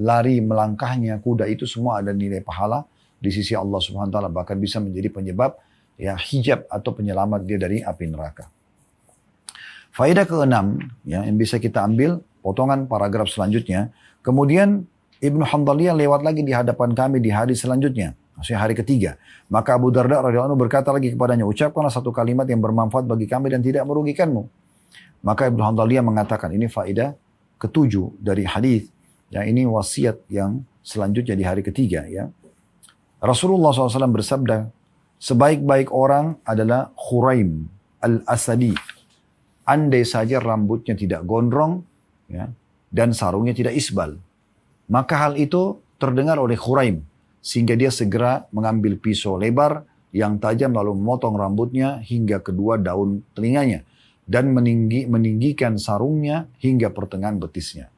lari melangkahnya kuda itu semua ada nilai pahala di sisi Allah Subhanahu wa taala, bahkan bisa menjadi penyebab ya hijab atau penyelamat dia dari api neraka. Faedah keenam ya, yang bisa kita ambil potongan paragraf selanjutnya. Kemudian Ibnu Hanbaliah lewat lagi di hadapan kami di hari selanjutnya, maksudnya hari ketiga. Maka Abu Darda radhiyallahu anhu berkata lagi kepadanya, ucapkanlah satu kalimat yang bermanfaat bagi kami dan tidak merugikanmu. Maka Ibnu Hanbaliah mengatakan, ini faedah ketujuh dari hadis. Ya, ini wasiat yang selanjutnya di hari ketiga. Ya. Rasulullah SAW bersabda, sebaik-baik orang adalah Khuraim al-Asadi. Andai saja rambutnya tidak gondrong, ya, dan sarungnya tidak isbal. Maka hal itu terdengar oleh Khuraim, sehingga dia segera mengambil pisau lebar yang tajam lalu memotong rambutnya hingga kedua daun telinganya, dan meninggikan sarungnya hingga pertengahan betisnya.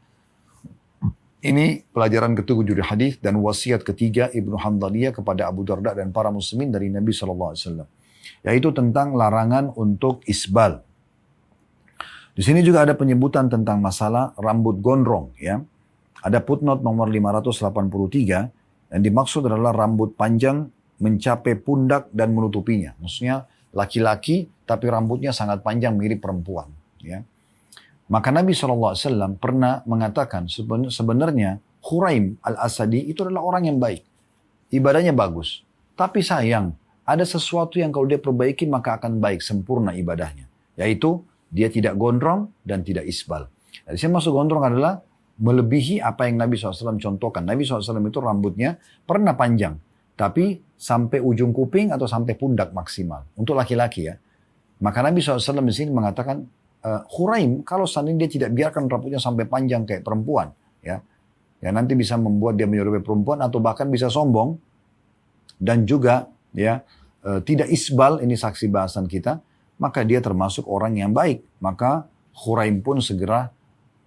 Ini pelajaran ketujuh dari hadis dan wasiat ketiga Ibnu Hanbaliah kepada Abu Darda dan para muslimin dari Nabi SAW. Yaitu tentang larangan untuk isbal. Di sini juga ada penyebutan tentang masalah rambut gondrong. Ya. Ada footnote nomor 583, yang dimaksud adalah rambut panjang mencapai pundak dan menutupinya. Maksudnya laki-laki tapi rambutnya sangat panjang mirip perempuan. Ya. Maka Nabi SAW pernah mengatakan sebenarnya Khuraim al-Asadi itu adalah orang yang baik. Ibadahnya bagus. Tapi sayang, ada sesuatu yang kalau dia perbaiki maka akan baik, sempurna ibadahnya. Yaitu dia tidak gondrong dan tidak isbal. Di sini maksud gondrong adalah melebihi apa yang Nabi SAW contohkan. Nabi SAW itu rambutnya pernah panjang, tapi sampai ujung kuping atau sampai pundak maksimal. Untuk laki-laki ya. Maka Nabi SAW di sini mengatakan, Khuraim kalau seandainya dia tidak biarkan rambutnya sampai panjang kayak perempuan, ya nanti bisa membuat dia menyerupai perempuan atau bahkan bisa sombong, dan juga ya tidak isbal, ini saksi bahasan kita, maka dia termasuk orang yang baik. Maka Khuraim pun segera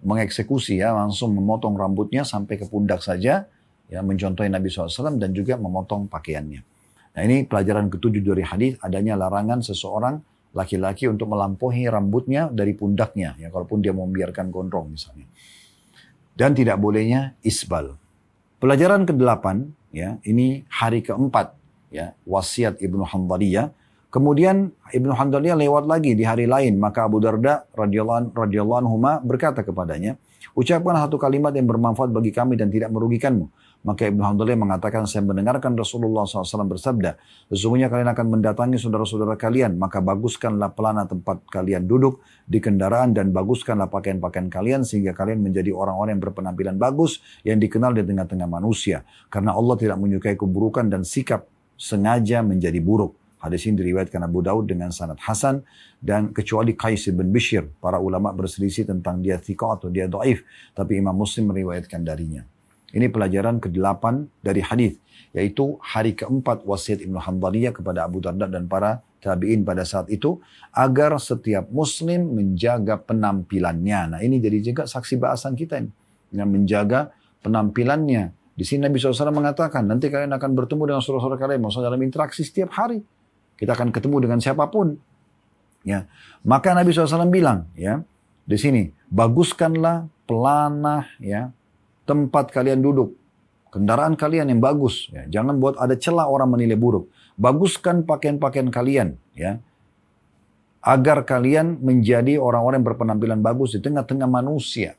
mengeksekusi ya, langsung memotong rambutnya sampai ke pundak saja, ya mencontohi Nabi SAW, dan juga memotong pakaiannya. Nah ini pelajaran ketujuh dari hadis, adanya larangan seseorang laki-laki untuk melampaui rambutnya dari pundaknya, ya kalaupun dia mau membiarkan gondrong misalnya. Dan tidak bolehnya isbal. Pelajaran ke-8, ya ini hari keempat, ya wasiat Ibnu Hanbaliah. Kemudian Ibnu Hanbaliah lewat lagi di hari lain, maka Abu Darda radhiyallahu anhu berkata kepadanya, ucapkanlah satu kalimat yang bermanfaat bagi kami dan tidak merugikanmu. Maka Ibnu Hanbaliah mengatakan, saya mendengarkan Rasulullah SAW bersabda, sesungguhnya kalian akan mendatangi saudara-saudara kalian, maka baguskanlah pelana tempat kalian duduk di kendaraan dan baguskanlah pakaian-pakaian kalian sehingga kalian menjadi orang-orang yang berpenampilan bagus yang dikenal di tengah-tengah manusia. Karena Allah tidak menyukai keburukan dan sikap sengaja menjadi buruk. Hadis ini diriwayatkan Abu Daud dengan sanad hasan, dan kecuali Qais bin Bishr, para ulama berselisih tentang dia thiqah atau dia dhaif, tapi Imam Muslim meriwayatkan darinya. Ini pelajaran ke-8 dari hadis, yaitu hari keempat wasiat Ibnu Hanbaliah kepada Abu Darda dan para tabi'in pada saat itu, agar setiap muslim menjaga penampilannya. Nah ini jadi juga saksi bahasan kita ini, yang menjaga penampilannya. Di sini Nabi SAW mengatakan, nanti kalian akan bertemu dengan saudara-saudara kalian, maksudnya dalam interaksi setiap hari. Kita akan ketemu dengan siapapun. Ya. Maka Nabi SAW bilang, ya, di sini, baguskanlah pelana, ya, tempat kalian duduk, kendaraan kalian yang bagus. Ya. Jangan buat ada celah orang menilai buruk. Baguskan pakaian-pakaian kalian, ya, agar kalian menjadi orang-orang yang berpenampilan bagus di tengah-tengah manusia.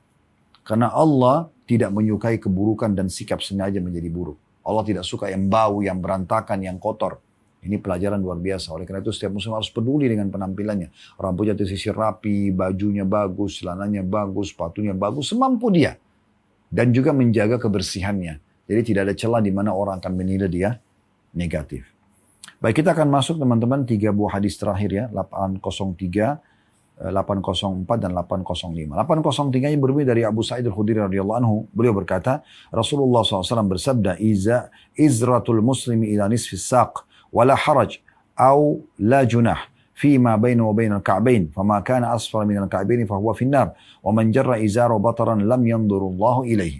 Karena Allah tidak menyukai keburukan dan sikap sengaja menjadi buruk. Allah tidak suka yang bau, yang berantakan, yang kotor. Ini pelajaran luar biasa. Oleh karena itu setiap muslim harus peduli dengan penampilannya. Rambutnya disisir rapi, bajunya bagus, celananya bagus, sepatunya bagus, semampu dia. Dan juga menjaga kebersihannya. Jadi tidak ada celah di mana orang akan menilai dia negatif. Baik, kita akan masuk teman-teman 3 buah hadis terakhir ya. 803, 804 dan 805. 803 ini berbeda dari Abu Sa'id al-Khudri radhiyallahu anhu. Beliau berkata, Rasulullah SAW bersabda, izratul muslimi ila nisfis saq. ولا حرج أو لا جناح فيما بينه وبين الكعبين فما كان أسفل من الكعبين فهو في النار ومن جر إزاره بطرا لم ينظر الله إليه.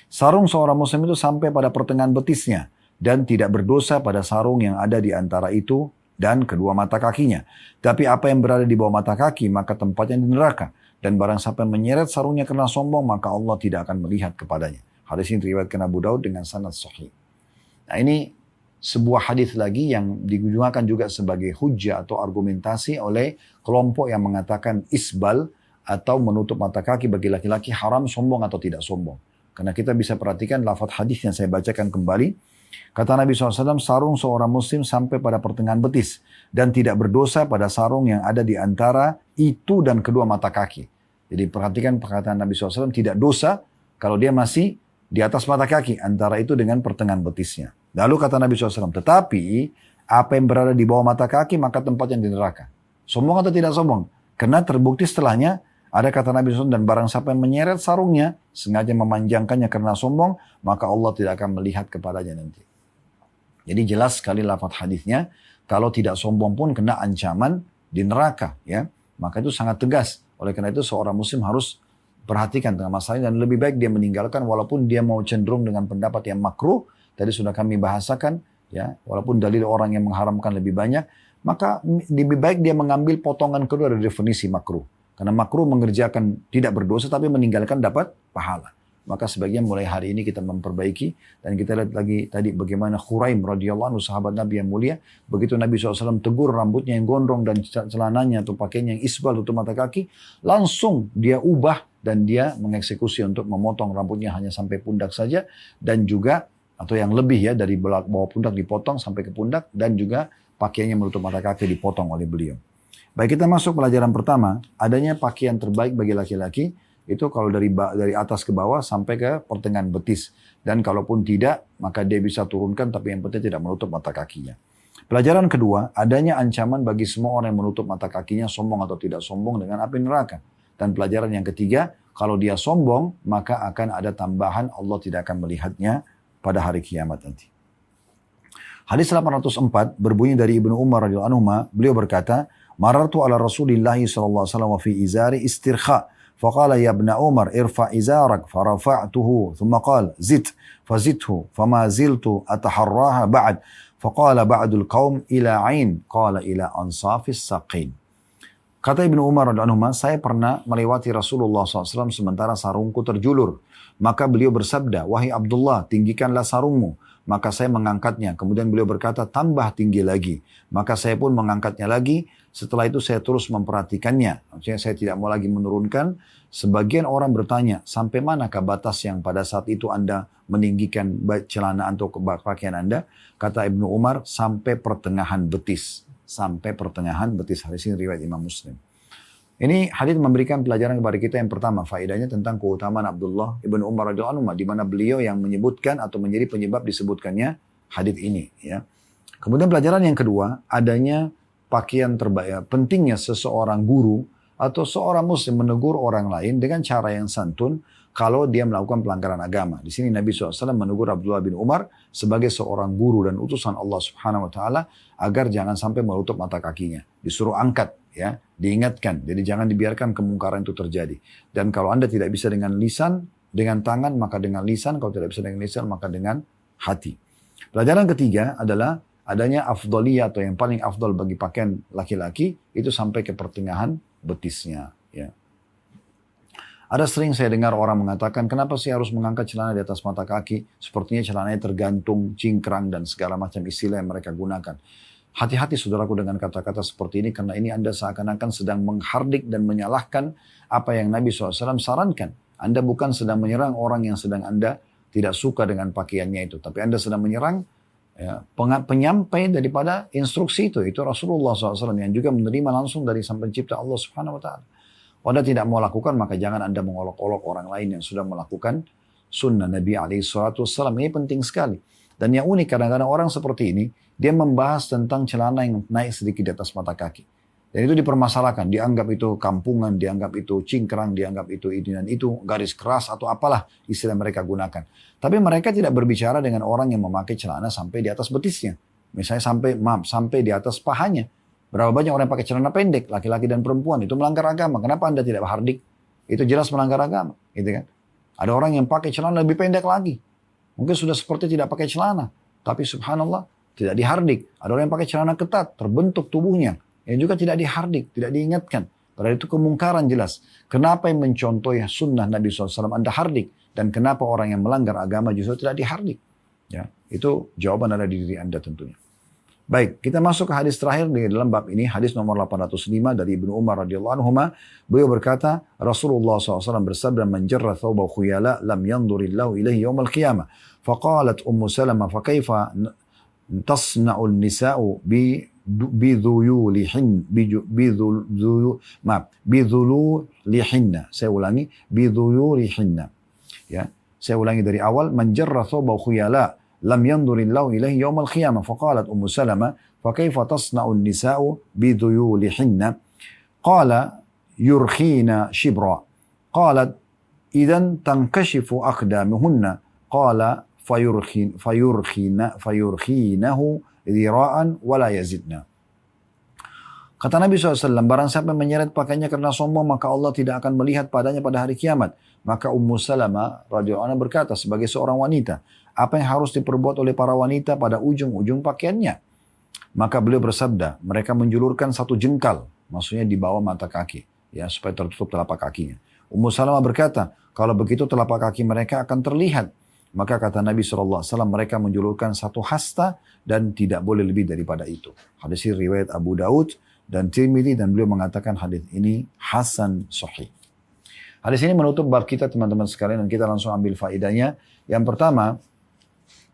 Sarung seorang muslim itu sampai pada pertengahan betisnya dan tidak berdosa pada sarung yang ada di antara itu dan kedua mata kakinya. Tapi apa yang berada di bawah mata kaki maka tempatnya di neraka. Dan barang siapa menyeret sarungnya karena sombong maka Allah tidak akan melihat kepadanya. Hadis ini diriwayatkan Abu Daud dengan sanad sahih. Nah ini sebuah hadis lagi yang digunakan juga sebagai hujjah atau argumentasi oleh kelompok yang mengatakan isbal atau menutup mata kaki bagi laki-laki haram sombong atau tidak sombong. Karena kita bisa perhatikan lafaz hadis yang saya bacakan kembali. Kata Nabi SAW, sarung seorang muslim sampai pada pertengahan betis dan tidak berdosa pada sarung yang ada di antara itu dan kedua mata kaki. Jadi perhatikan perkataan Nabi SAW, tidak dosa kalau dia masih di atas mata kaki antara itu dengan pertengahan betisnya. Lalu kata Nabi SAW, tetapi apa yang berada di bawah mata kaki maka tempatnya di neraka. Sombong atau tidak sombong? Karena terbukti setelahnya ada kata Nabi SAW, dan barang siapa yang menyeret sarungnya sengaja memanjangkannya karena sombong maka Allah tidak akan melihat kepadanya nanti. Jadi jelas sekali lafaz hadisnya, kalau tidak sombong pun kena ancaman di neraka, ya. Maka itu sangat tegas. Oleh karena itu seorang muslim harus perhatikan tentang masalah ini dan lebih baik dia meninggalkan walaupun dia mau cenderung dengan pendapat yang makruh. Tadi sudah kami bahasakan, ya, walaupun dalil orang yang mengharamkan lebih banyak, maka lebih baik dia mengambil potongan kedua dari definisi makruh. Karena makruh mengerjakan tidak berdosa tapi meninggalkan dapat pahala. Maka sebagian mulai hari ini kita memperbaiki dan kita lihat lagi tadi bagaimana Khuraim radhiyallahu anhu sahabat Nabi yang mulia, begitu Nabi SAW tegur rambutnya yang gondrong dan celananya atau pakaiannya yang isbal tutup mata kaki, langsung dia ubah dan dia mengeksekusi untuk memotong rambutnya hanya sampai pundak saja dan juga atau yang lebih ya dari bawah pundak dipotong sampai ke pundak dan juga pakaiannya menutup mata kaki dipotong oleh beliau. Baik, kita masuk pelajaran pertama, adanya pakaian terbaik bagi laki-laki itu kalau dari atas ke bawah sampai ke pertengahan betis. Dan kalaupun tidak, maka dia bisa turunkan tapi yang penting tidak menutup mata kakinya. Pelajaran kedua, adanya ancaman bagi semua orang yang menutup mata kakinya sombong atau tidak sombong dengan api neraka. Dan pelajaran yang ketiga, kalau dia sombong maka akan ada tambahan Allah tidak akan melihatnya pada hari kiamat nanti. Hadis 804 berbunyi dari Ibnu Umar radhiyallahu anhu, beliau berkata, "Marartu ala Rasulillah sallallahu alaihi wasallam fi izari istirkha, faqala ya ibn Umar irfa izarak, farafa'tuhu, thumma qala zid, fazidhu, fama ziltu ataharraha ba'd, faqala ba'dul qaum ila ain, qala ila ansafis saqin." Kata Ibnu Umar radhiyallahu anhu, saya pernah melewati Rasulullah SAW sementara sarungku terjulur. Maka beliau bersabda, "Wahai Abdullah, tinggikanlah sarungmu." Maka saya mengangkatnya. Kemudian beliau berkata, "Tambah tinggi lagi." Maka saya pun mengangkatnya lagi. Setelah itu saya terus memperhatikannya. Maksudnya saya tidak mau lagi menurunkan. Sebagian orang bertanya, sampai manakah batas yang pada saat itu Anda meninggikan celana atau pakaian Anda? Kata Ibnu Umar, sampai pertengahan betis. Sampai pertengahan betis. Hadis ini riwayat Imam Muslim. Ini hadis memberikan pelajaran kepada kita yang pertama, faedahnya tentang keutamaan Abdullah ibn Umar radhiyallahu anhu, di mana beliau yang menyebutkan atau menjadi penyebab disebutkannya hadis ini. Ya. Kemudian pelajaran yang kedua, adanya pakaian terbaik, pentingnya seseorang guru atau seorang muslim menegur orang lain dengan cara yang santun kalau dia melakukan pelanggaran agama. Di sini Nabi SAW menegur Abdullah bin Umar sebagai seorang guru dan utusan Allah Subhanahu Wa Taala agar jangan sampai menutup mata kakinya. Disuruh angkat, ya, diingatkan. Jadi jangan dibiarkan kemungkaran itu terjadi. Dan kalau Anda tidak bisa dengan lisan, dengan tangan, maka dengan lisan. Kalau tidak bisa dengan lisan, maka dengan hati. Pelajaran ketiga adalah adanya afdaliyah atau yang paling afdal bagi pakaian laki-laki itu sampai ke pertengahan betisnya. Ya. Ada sering saya dengar orang mengatakan, kenapa sih harus mengangkat celana di atas mata kaki? Sepertinya celananya tergantung, cingkrang, dan segala macam istilah yang mereka gunakan. Hati-hati saudaraku dengan kata-kata seperti ini, karena ini Anda seakan-akan sedang menghardik dan menyalahkan apa yang Nabi SAW sarankan. Anda bukan sedang menyerang orang yang sedang Anda tidak suka dengan pakaiannya itu, tapi Anda sedang menyerang ya, penyampai daripada instruksi itu Rasulullah SAW yang juga menerima langsung dari Sang Pencipta Allah Subhanahu Wa Taala. Kalau Anda tidak mau lakukan, maka jangan Anda mengolok-olok orang lain yang sudah melakukan sunnah Nabi SAW. Ini penting sekali. Dan yang unik, kadang-kadang orang seperti ini, dia membahas tentang celana yang naik sedikit di atas mata kaki. Dan itu dipermasalahkan, dianggap itu kampungan, dianggap itu cingkrang, dianggap itu ini dan itu, garis keras atau apalah istilah mereka gunakan. Tapi mereka tidak berbicara dengan orang yang memakai celana sampai di atas betisnya. Misalnya sampai di atas pahanya. Berapa banyak orang yang pakai celana pendek, laki-laki dan perempuan, itu melanggar agama. Kenapa Anda tidak hardik? Itu jelas melanggar agama, gitu kan? Ada orang yang pakai celana lebih pendek lagi. Mungkin sudah seperti tidak pakai celana, tapi subhanallah tidak dihardik. Ada orang yang pakai celana ketat, terbentuk tubuhnya, yang juga tidak dihardik, tidak diingatkan. Padahal itu kemungkaran jelas. Kenapa yang mencontoh sunnah Nabi SAW Anda hardik? Dan kenapa orang yang melanggar agama justru tidak dihardik? Ya, itu jawaban ada di diri Anda tentunya. Baik, kita masuk ke hadis terakhir di dalam bab ini, hadis nomor 805 dari Ibnu Umar radhiyallahu anhuma. Beliau berkata, Rasulullah SAW bersabda, "Man jarra thawba khuyala lam yandurillahu ilaihi yawmal qiyamah." Faqalat Ummu Salamah, "Fa kaifa tasna'u an-nisa'u bidhululihinna." Saya ulangi, bidhululihinna. Ya, saya ulangi dari awal, "Man jarra thawba khuyala lam yandurillahu ilaihi yawmal qiyamah." Faqalat Ummu Salamah, "Fa kaifa tasna'u an-nisa'u bidhululihinna?" Qala yurkhina shibra. Qalat idan tankashifu aqdamuhunna. Qala fayurkhinahu dhira'an wala yazidna. Kata Nabi SAW, barang siapa menyeret pakaiannya karena sombong, maka Allah tidak akan melihat padanya pada hari kiamat. Maka Ummu Salamah radhiyallahu anha berkata sebagai seorang wanita, apa yang harus diperbuat oleh para wanita pada ujung-ujung pakaiannya? Maka beliau bersabda, mereka menjulurkan satu jengkal, maksudnya di bawah mata kaki, ya supaya tertutup telapak kakinya. Ummu Salamah berkata, kalau begitu telapak kaki mereka akan terlihat. Maka kata Nabi SAW, mereka menjulurkan satu hasta dan tidak boleh lebih daripada itu. Hadis ini riwayat Abu Daud dan Tirmidzi, dan beliau mengatakan hadis ini hasan sahih. Hadis ini menutup bab kita teman-teman sekalian, dan kita langsung ambil faedahnya. Yang pertama,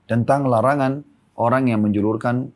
tentang larangan orang yang menjulurkan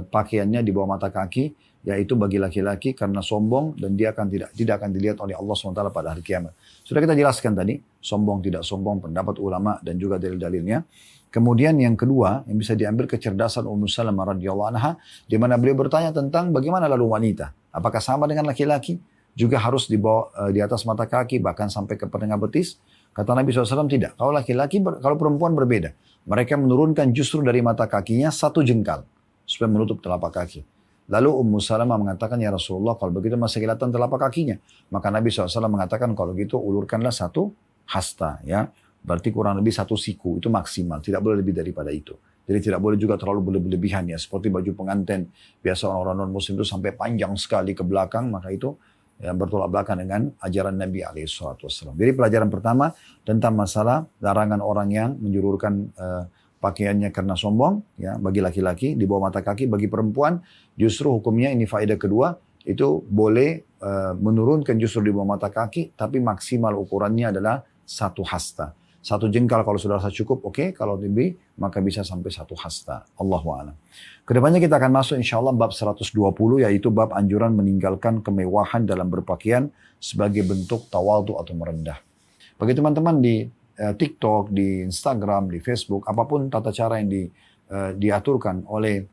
pakaiannya di bawah mata kaki, yaitu bagi laki-laki karena sombong, dan dia akan tidak akan dilihat oleh Allah SWT pada hari kiamat. Sudah kita jelaskan tadi, sombong tidak sombong, pendapat ulama dan juga dalil-dalilnya. Kemudian yang kedua, yang bisa diambil kecerdasan Ummu Salamah radhiyallahu anha, di mana beliau bertanya tentang bagaimana lalu wanita, apakah sama dengan laki-laki, juga harus dibawa di atas mata kaki, bahkan sampai ke pertengahan betis? Kata Nabi SAW, tidak. Kalau laki-laki, kalau perempuan berbeda. Mereka menurunkan justru dari mata kakinya satu jengkal, supaya menutup telapak kaki. Lalu Ummu Salamah mengatakan, ya Rasulullah, kalau begitu masih kelihatan telapak kakinya. Maka Nabi SAW mengatakan, kalau gitu ulurkanlah satu hasta, ya. Berarti kurang lebih satu siku, itu maksimal. Tidak boleh lebih daripada itu. Jadi tidak boleh juga terlalu berlebihan, ya. Seperti baju pengantin. Biasa orang-orang non-muslim itu sampai panjang sekali ke belakang, maka itu ya, bertolak belakang dengan ajaran Nabi SAW. Jadi pelajaran pertama tentang masalah larangan orang yang menjulurkan pakaiannya karena sombong, ya, bagi laki-laki di bawah mata kaki, bagi perempuan justru hukumnya ini faedah kedua, itu boleh menurunkan justru di bawah mata kaki, tapi maksimal ukurannya adalah satu hasta. Satu jengkal kalau sudah rasa cukup, oke. Kalau lebih, maka bisa sampai satu hasta. Allahu a'lam. Kedepannya kita akan masuk insya Allah bab 120, yaitu bab anjuran meninggalkan kemewahan dalam berpakaian sebagai bentuk tawadhu atau merendah. Bagi teman-teman di TikTok, di Instagram, di Facebook, apapun tata cara yang diaturkan oleh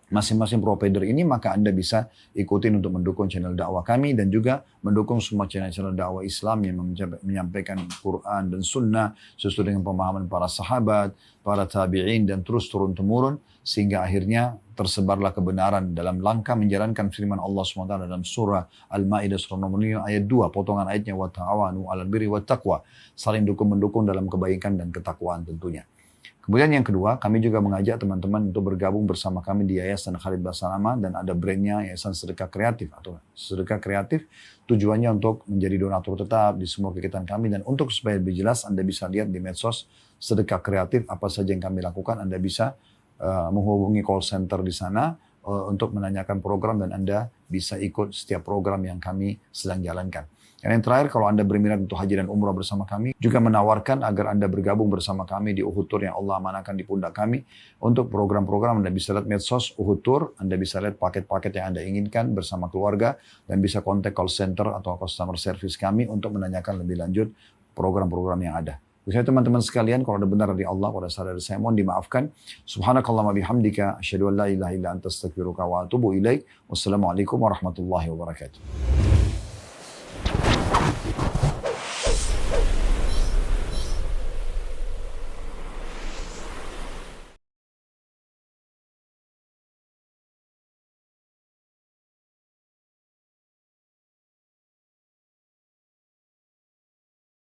masing-masing provider ini, maka Anda bisa ikutin untuk mendukung channel dakwah kami dan juga mendukung semua channel-channel dakwah Islam yang menyampaikan Quran dan Sunnah sesuai dengan pemahaman para sahabat, para tabi'in, dan terus turun-temurun sehingga akhirnya tersebarlah kebenaran dalam langkah menjalankan firman Allah SWT dalam surah Al-Ma'idah surah nomor 5 ayat 2, potongan ayatnya, wa ta'awanu 'alal birri wat taqwa, saling dukung-mendukung dalam kebaikan dan ketakwaan tentunya. Kemudian yang kedua, kami juga mengajak teman-teman untuk bergabung bersama kami di Yayasan Khalid Basalamah, dan ada brandnya Yayasan Sedekah Kreatif atau Sedekah Kreatif. Tujuannya untuk menjadi donatur tetap di semua kegiatan kami, dan untuk supaya lebih jelas Anda bisa lihat di medsos Sedekah Kreatif apa saja yang kami lakukan. Anda bisa menghubungi call center di sana untuk menanyakan program, dan Anda bisa ikut setiap program yang kami sedang jalankan. Dan yang terakhir, kalau Anda berminat untuk haji dan umrah bersama kami, juga menawarkan agar Anda bergabung bersama kami di Uhud Tour yang Allah amanahkan di pundak kami. Untuk program-program Anda bisa lihat medsos Uhud Tour, Anda bisa lihat paket-paket yang Anda inginkan bersama keluarga, dan bisa kontak call center atau customer service kami untuk menanyakan lebih lanjut program-program yang ada. Jadi teman-teman sekalian, kalau ada benar dari Allah, kalau ada salah dari saya, mohon dimaafkan. Subhanakallahumma bihamdika, asyhadu an la ilaha illa anta astaghfiruka wa atubu ilaik. Wassalamualaikum warahmatullahi wabarakatuh.